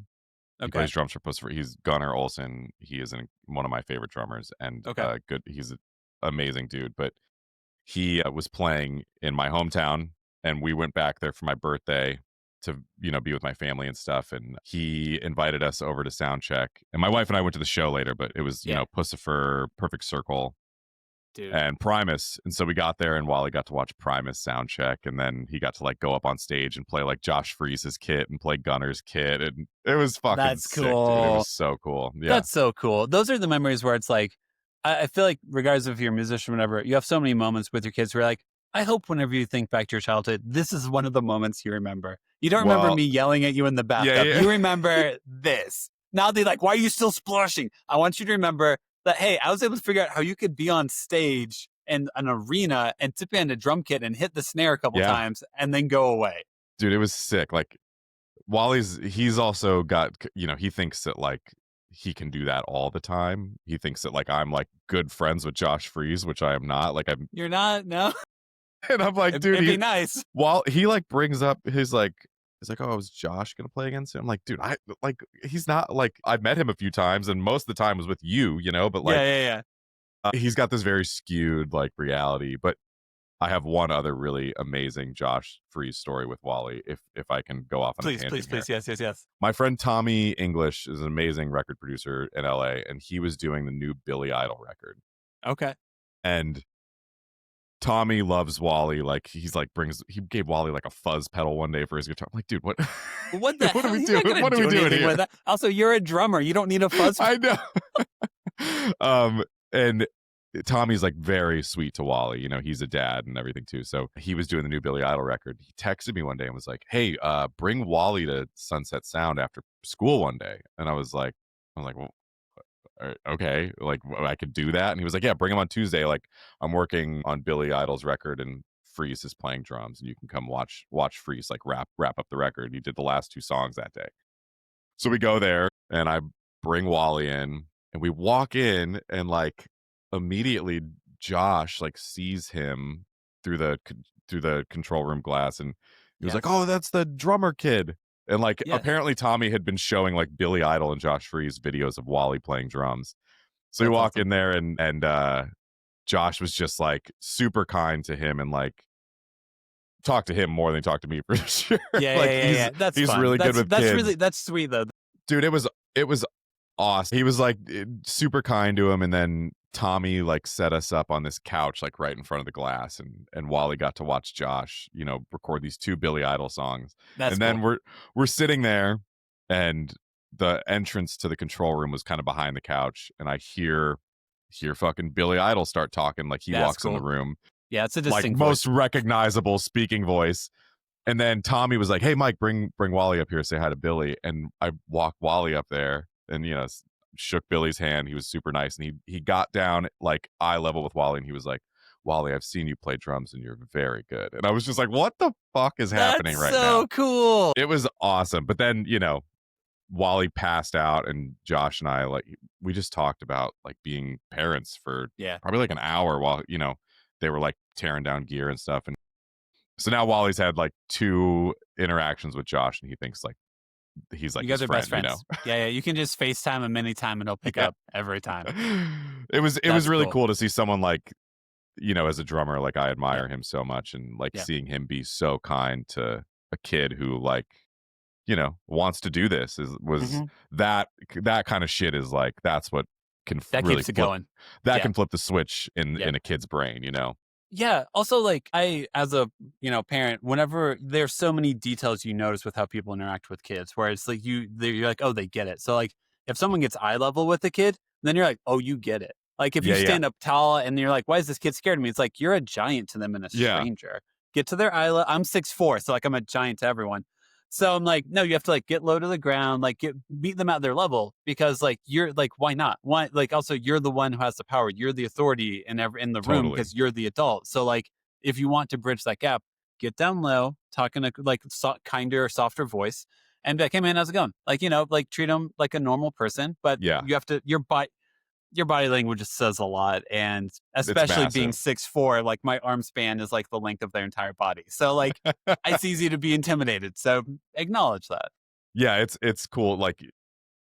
He Okay. plays drums for Pussifer. He's Gunnar Olsen. He is one of my favorite drummers, and Okay. good. He's an amazing dude. But he was playing in my hometown, and we went back there for my birthday to be with my family and stuff. And he invited us over to sound check. And my wife and I went to the show later, but it was Pussifer, Perfect Circle, Dude. and Primus. And so we got there, and Wally got to watch Primus sound check, and then he got to like go up on stage and play like Josh Freese's kit and play Gunnar's kit, and it was fucking That's sick, cool. dude. It was so cool. Yeah, That's so cool. Those are the memories where it's like, I feel like regardless if you're a musician or whatever, you have so many moments with your kids where you're like, I hope whenever you think back to your childhood, this is one of the moments you remember. You don't remember me yelling at you in the bathtub. Yeah. You remember this. Now they're like, why are you still splashing? I want you to remember that, hey, I was able to figure out how you could be on stage in an arena and tip in a drum kit and hit the snare a couple times and then go away. Dude, it was sick. Like he's also got, he thinks that like he can do that all the time. He thinks that like I'm like good friends with Josh Freese, which I am not. Like You're not? No. And I'm like, dude, it'd be nice. While he like brings up he's like, oh, is Josh gonna play against him? I'm like, dude, he's not like, I've met him a few times, and most of the time was with you, but like, yeah. He's got this very skewed like reality. But I have one other really amazing Josh Freese story with Wally, if I can go off on a tangent Please, yes. My friend Tommy English is an amazing record producer in LA, and he was doing the new Billy Idol record. Okay. And Tommy loves Wally. Like he gave Wally like a fuzz pedal one day for his guitar. I'm like, dude, what the what hell? are we doing? What are we doing here? With that. Also, you're a drummer. You don't need a fuzz. I know. And Tommy's like very sweet to Wally. He's a dad and everything too. So he was doing the new Billy Idol record. He texted me one day and was like, hey, bring Wally to Sunset Sound after school one day. And I was like, well, okay, like I could do that. And he was like, yeah, bring him on Tuesday. Like I'm working on Billy Idol's record and Freese is playing drums, and you can come watch Freese like wrap up the record. He did the last 2 songs that day. So we go there, and I bring Wally in, and we walk in, and like immediately Josh like sees him through the control room glass, and he was like, oh, that's the drummer kid. And like apparently Tommy had been showing like Billy Idol and Josh Freese videos of Wally playing drums. So we walk in there, and Josh was just like super kind to him and like talked to him more than he talked to me for sure. Yeah. He's fun. Really good with kids. That's sweet though. Dude, it was awesome. He was like super kind to him, and then Tommy like set us up on this couch like right in front of the glass, and Wally got to watch Josh, record these 2 Billy Idol songs. That's and cool. then we're sitting there, and the entrance to the control room was kind of behind the couch, and I hear fucking Billy Idol start talking like he walks in the room. Yeah, it's a distinct like most recognizable speaking voice. And then Tommy was like, hey Mike, bring Wally up here, say hi to Billy. And I walked Wally up there and shook Billy's hand. He was super nice, and he got down like eye level with Wally, and he was like, Wally, I've seen you play drums and you're very good. And I was just like, what the fuck is happening right now? So cool. It was awesome. But then Wally passed out, and Josh and I like we just talked about like being parents for probably like an hour while they were like tearing down gear and stuff. And so now Wally's had like 2 interactions with Josh, and he thinks like he's like, you guys his are best friend, friends. Yeah. You can just FaceTime him anytime and he'll pick up every time. It was really cool to see someone like, as a drummer, like I admire him so much, and like seeing him be so kind to a kid who like, wants to do this was that kind of shit is like, that's what can really keeps it going. That can flip the switch in a kid's brain, Yeah. Also, like I, as a parent, whenever there's so many details you notice with how people interact with kids, where it's like you're like, oh, they get it. So like if someone gets eye level with a kid, then you're like, oh, you get it. Like if you stand up tall and you're like, why is this kid scared of me? It's like you're a giant to them and a stranger. Get to their eye level. I'm 6'4", so like I'm a giant to everyone. So I'm like, no, you have to like get low to the ground, like meet them at their level, because like you're like, why not? Why, like, also you're the one who has the power. You're the authority in the room Totally. because you're the adult. So like, if you want to bridge that gap, get down low, talk in a like kinder, softer voice, and be like, hey man, how's it going? Like, like treat them like a normal person, but Yeah. you have to your body language just says a lot, and especially being massive. 6'4", like my arm span is like the length of their entire body. So like it's easy to be intimidated. So acknowledge that. Yeah, it's cool. Like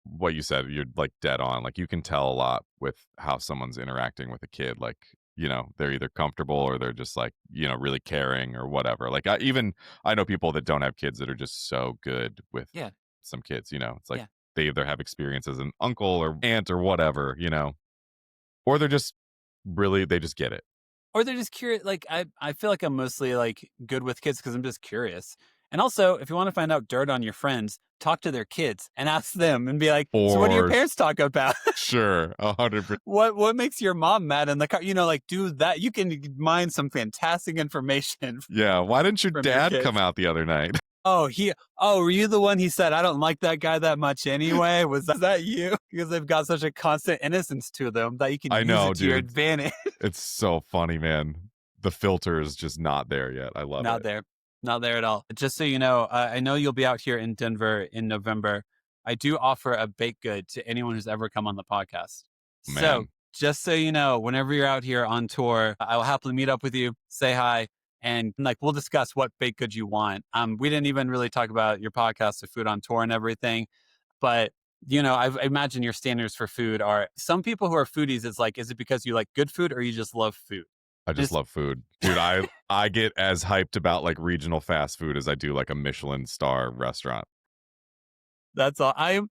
what you said, you're like dead on. Like you can tell a lot with how someone's interacting with a kid. Like, they're either comfortable or they're just like, really caring or whatever. Like I know people that don't have kids that are just so good with Yeah. some kids, it's like Yeah. they either have experience as an uncle or aunt or whatever, or they're just they just get it. Or they're just curious. Like I feel like I'm mostly like good with kids because I'm just curious. And also, if you want to find out dirt on your friends, talk to their kids and ask them and be like, so what do your For parents talk about? Sure, 100%. What makes your mom mad in the car? Like do that. You can mine some fantastic information. Yeah, why didn't your from your dad kids. come out the other night? Oh, were you the one he said, I don't like that guy that much anyway? Was that you? Because they've got such a constant innocence to them that you can I use know, it to your dude. advantage. It's so funny, man. The filter is just not there yet. I love it. Not there at all. Just so you know, I know you'll be out here in Denver in November. I do offer a baked good to anyone who's ever come on the podcast. Man. So just so you know, whenever you're out here on tour, I will happily meet up with you, say hi, and like we'll discuss what baked goods you want. We didn't even really talk about your podcast of food on tour and everything, but I imagine your standards for food are some people who are foodies. It's like, is it because you like good food or you just love food? I just love food, dude. I get as hyped about like regional fast food as I do like a Michelin star restaurant. That's all. I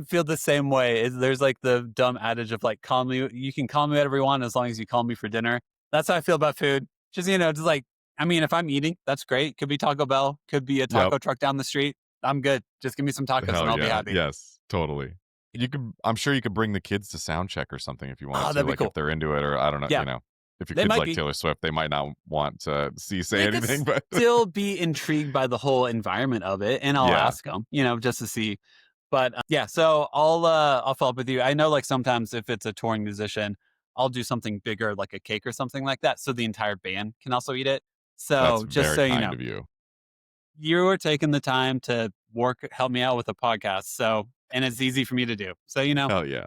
feel the same way. There's like the dumb adage of like, you can call me whatever you want as long as you call me for dinner. That's how I feel about food. Just, just like, I mean, if I'm eating, that's great. Could be Taco Bell, could be a taco truck down the street. I'm good. Just give me some tacos and I'll be happy. Yes, totally. I'm sure you could bring the kids to sound check or something if you wanted to, that'd be like cool. if they're into it, or I don't know, Yeah. If your They kids might like be. Taylor Swift, they might not want to say anything, but still be intrigued by the whole environment of it, and I'll ask them, just to see. But yeah, so I'll follow up with you. I know, like sometimes if it's a touring musician, I'll do something bigger, like a cake or something like that, so the entire band can also eat it. So that's just so very you kind know, of you. You were taking the time to help me out with a podcast. So, and it's easy for me to do. So Hell yeah.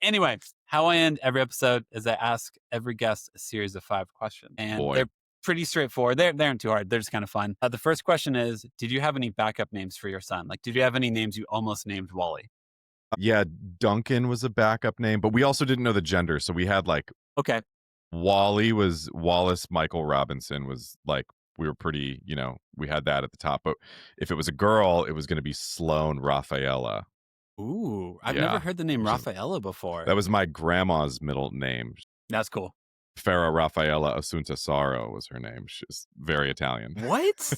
Anyway, how I end every episode is I ask every guest a series of 5 questions, and they're pretty straightforward. They aren't too hard. They're just kind of fun. The first question is, did you have any backup names for your son? Like, did you have any names you almost named Wally? Yeah, Duncan was a backup name, but we also didn't know the gender. So we had like, okay, Wally was Wallace Michael Robinson was like, we were pretty, we had that at the top. But if it was a girl, it was going to be Sloane Rafaela. Ooh, I've never heard the name Rafaela before. That was my grandma's middle name. That's cool. Farah Rafaela Assunta Saro was her name. She's very Italian. What?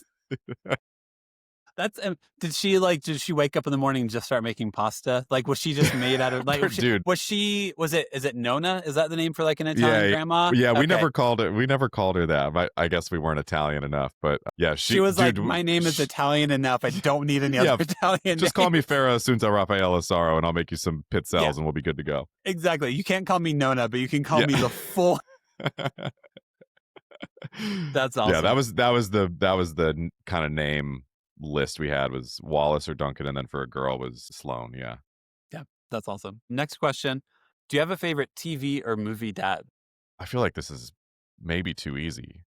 That's did she wake up in the morning and just start making pasta? Like, was she just made out of like dude? Is it Nona? Is that the name for like an Italian grandma? Yeah, we never called her that. I guess we weren't Italian enough, but yeah, she was like, my name is Italian enough. I don't need any other Italian. Just call me Farah Assunta Rafaela Saro, and I'll make you some pizzelles, and we'll be good to go. Exactly. You can't call me Nona, but you can call me the full. That's awesome. Yeah, that was the kind of name list we had was Wallace or Duncan, and then for a girl was Sloane. Yeah, that's awesome. Next question: do you have a favorite TV or movie dad? I feel like this is maybe too easy.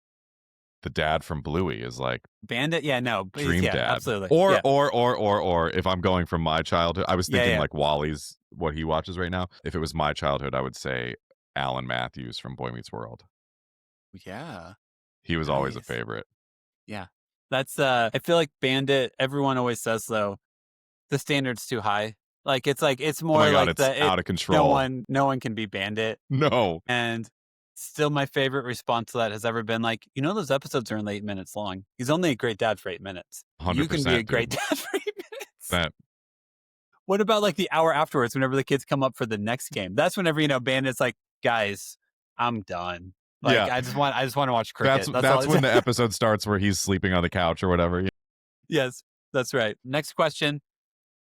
The dad from Bluey is like Bandit. Yeah, no, dream dad, absolutely. Or if I'm going from my childhood, I was thinking like Wally's what he watches right now. If it was my childhood, I would say Alan Matthews from Boy Meets World. Yeah, he was always a favorite. Yeah. That's I feel like Bandit, everyone always says though, the standard's too high. Like it's more it's out of control. No one can be Bandit. No. And still my favorite response to that has ever been like, those episodes are only 8 minutes long. He's only a great dad for 8 minutes. 100%, you can be a great dad for 8 minutes. What about like the hour afterwards whenever the kids come up for the next game? That's whenever, Bandit's like, guys, I'm done. Like, I just want to watch cricket. That's when the episode starts where he's sleeping on the couch or whatever. Yes. That's right. Next question.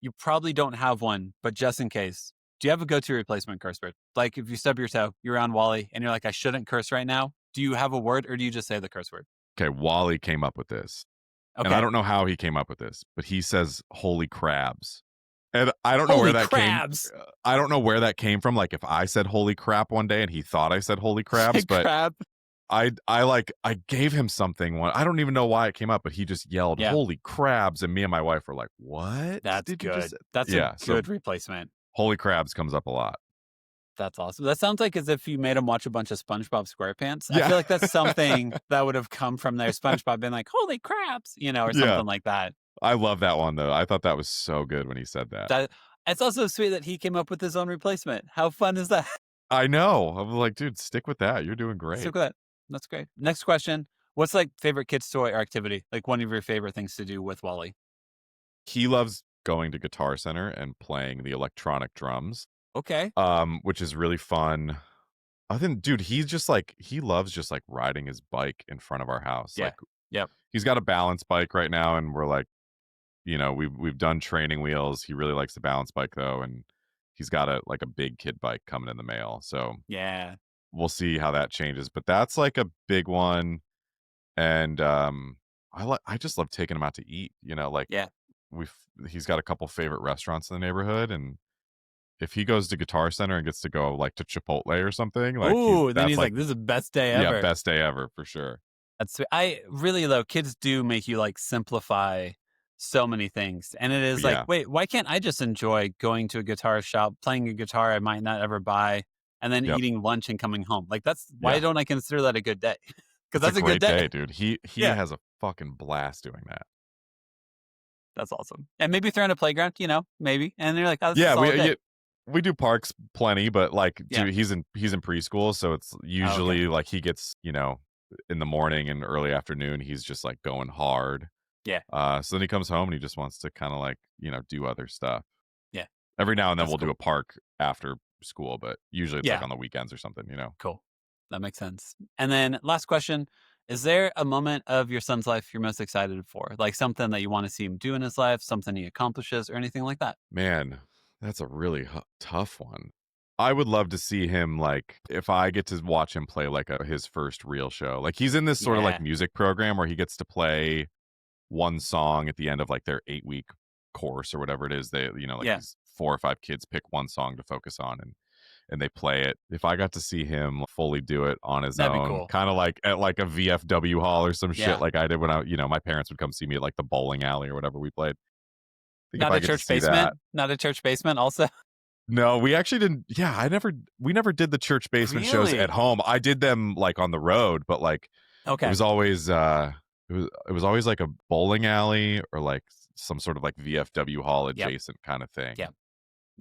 You probably don't have one, but just in case, do you have a go-to replacement curse word? Like if you stub your toe, you're on Wally, and you're like, I shouldn't curse right now. Do you have a word, or do you just say the curse word? Okay, Wally came up with this. Okay. And I don't know how he came up with this, but he says holy crabs. And I don't know Holy where that crabs. came. I don't know where that came from. Like if I said holy crap one day and he thought I said holy crabs, but Crab. I gave him something one. I don't even know why it came up, but he just yelled holy crabs, and me and my wife were like, "What? That's Did good. You just... That's a good replacement. Holy crabs comes up a lot. That's awesome. That sounds like as if you made him watch a bunch of SpongeBob SquarePants. I feel like that's something that would have come from there. SpongeBob being like, holy crabs, or something like that. I love that one, though. I thought that was so good when he said that. It's also sweet that he came up with his own replacement. How fun is that? I know. I was like, dude, stick with that. You're doing great. Stick with that. That's great. Next question. What's like favorite kids' toy or activity? Like one of your favorite things to do with Wally? He loves going to Guitar Center and playing the electronic drums. Okay. Which is really fun. I think, dude, he loves just like riding his bike in front of our house. Yeah. Like, yep. He's got a balance bike right now, and we're like, we've done training wheels. He really likes the balance bike though, and he's got a big kid bike coming in the mail. So yeah, we'll see how that changes. But that's like a big one, and I just love taking him out to eat. He's got a couple favorite restaurants in the neighborhood, and if he goes to Guitar Center and gets to go like to Chipotle or something, like, then he's like, this is the best day ever. Yeah, best day ever for sure. That's I really though. Kids do make you like simplify so many things, and it is like, wait, why can't I just enjoy going to a guitar shop, playing a guitar I might not ever buy, and then eating lunch and coming home? Like why don't I consider that a good day? Because that's a good day, dude. He has a fucking blast doing that. That's awesome. And maybe throw in a playground, maybe, and they're like, oh, this we do parks plenty, but like, dude, he's in preschool, so it's usually like he gets, in the morning and early afternoon, he's just like going hard. Yeah. So then he comes home and he just wants to kind of like, do other stuff. Yeah. Every now and then we'll do a park after school, but usually it's like on the weekends or something, Cool. That makes sense. And then last question. Is there a moment of your son's life you're most excited for? Like something that you want to see him do in his life, something he accomplishes, or anything like that? Man, that's a really tough one. I would love to see him, like, if I get to watch him play like his first real show. Like he's in this sort of like music program where he gets to play one song at the end of like their 8-week course or whatever it is. They, these 4 or 5 kids pick one song to focus on and they play it. If I got to see him fully do it on his own, cool. kind of like at like a VFW hall or some shit like I did when my parents would come see me at like the bowling alley or whatever we played. Not a church basement? Not a church basement also? No, we actually didn't. Yeah, we never did the church basement shows at home. I did them like on the road, but like it was always it was always like a bowling alley or like some sort of like VFW hall adjacent kind of thing. Yeah.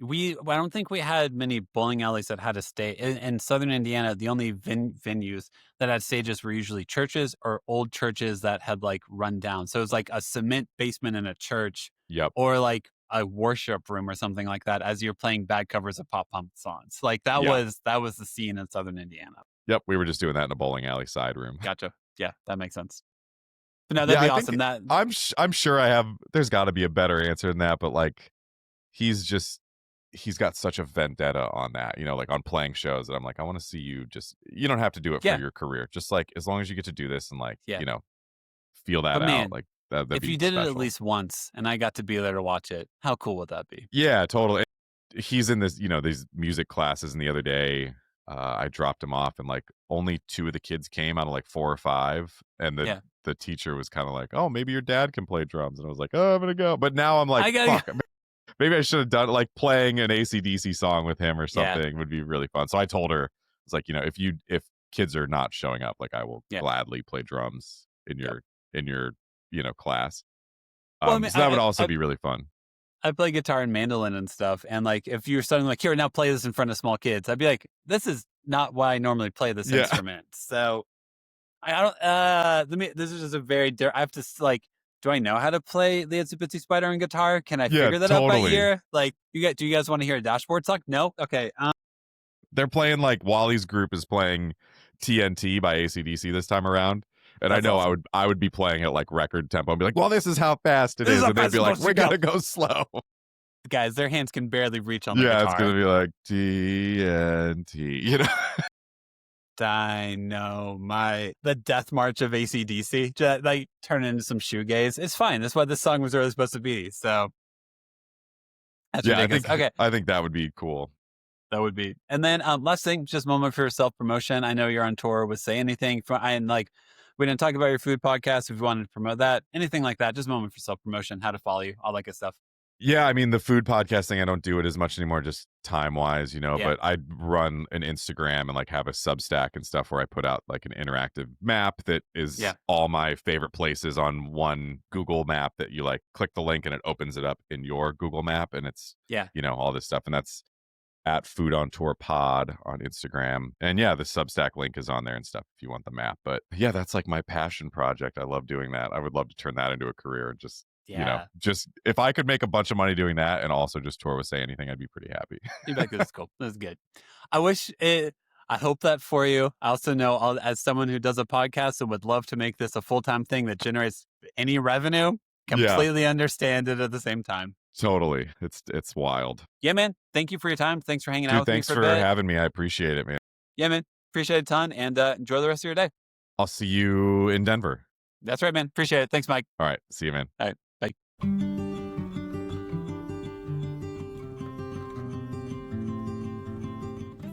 I don't think we had many bowling alleys that had a stage. In Southern Indiana, the only venues that had stages were usually churches or old churches that had like run down. So it was like a cement basement in a church. Yep. Or like a worship room or something like that as you're playing bad covers of pop punk songs. Like that was the scene in Southern Indiana. Yep. We were just doing that in a bowling alley side room. Gotcha. Yeah, that makes sense. But no, that'd be awesome. I'm sure there's got to be a better answer than that, but like he's got such a vendetta on that, like on playing shows that I'm like, I want to see you you don't have to do it for your career. Just like, as long as you get to do this and like, feel that out. Like that'd if be you did special. it at least once and I got to be there to watch it, how cool would that be? Yeah, totally. He's in this, these music classes, and the other day I dropped him off and like only 2 of the kids came out of like 4 or 5. And the teacher was kind of like, oh, maybe your dad can play drums. And I was like, oh, I'm going to go. But now I'm like, fuck. Maybe I should have done like playing an AC/DC song with him or something would be really fun. So I told her, it's like, if kids are not showing up, like I will gladly play drums in your class. So that would also be really fun. I play guitar and mandolin and stuff. And like, if you're starting like, here, now play this in front of small kids, I'd be like, this is not why I normally play this instrument. So I don't, this is just a very, I have to like, do I know how to play the Itsy Bitsy Spider on guitar? Can I figure that out by ear? Like, do you guys want to hear a dashboard talk? No? Okay. They're playing like Wally's group is playing TNT by AC/DC this time around. And That's I know awesome. I would be playing at like record tempo and be like, well, this is how fast it This is is. how And they'd fast be it's like, supposed we to got to go slow. Guys, their hands can barely reach on the Yeah, guitar. it's going to be like TNT, you know? Dynamite. The death march of AC/DC. Just, like, turn into some shoegaze. It's fine. That's what this song was really supposed to be. So that's ridiculous. Okay. I think that would be cool. That would be. And then last thing, just moment for self-promotion. I know you're on tour with Say Anything. And like, we didn't talk about your food podcast. If you wanted to promote that, anything like that, just moment for self-promotion, how to follow you, all that good stuff. Yeah, I mean, the food podcasting, I don't do it as much anymore, just time-wise, you know, Yeah. but I run an Instagram and like have a Substack and stuff where I put out like an interactive map that is all my favorite places on one Google map that you like click the link and it opens it up in your Google map and it's, you know, all this stuff. And that's at Food on Tour Pod on Instagram. And yeah, the Substack link is on there and stuff if you want the map. But yeah, that's like my passion project. I love doing that. I would love to turn that into a career and just, you know, just if I could make a bunch of money doing that and also just tour with Say Anything, I'd be pretty happy. You'd be like, this is cool. This is good. I hope that for you. I also know as someone who does a podcast and would love to make this a full-time thing that generates any revenue, completely understand it at the same time. Totally. It's wild. Yeah, man. Thank you for your time. Thanks for hanging out with Thanks me for having me. I appreciate it, man. Yeah, man. Appreciate it a ton and enjoy the rest of your day. I'll see you in Denver. That's right, man. Appreciate it. Thanks, Mike. All right. See you, man. All right. Bye.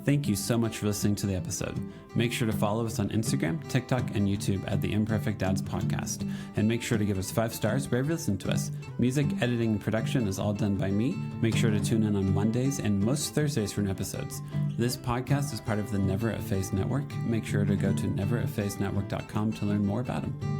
Thank you so much for listening to the episode. Make sure to follow us on Instagram, TikTok, and YouTube at the Imperfect Dads Podcast. And make sure to give us 5 stars wherever you listen to us. Music, editing, and production is all done by me. Make sure to tune in on Mondays and most Thursdays for new episodes. This podcast is part of the Never a Phase Network. Make sure to go to neveraphasenetwork.com to learn more about them.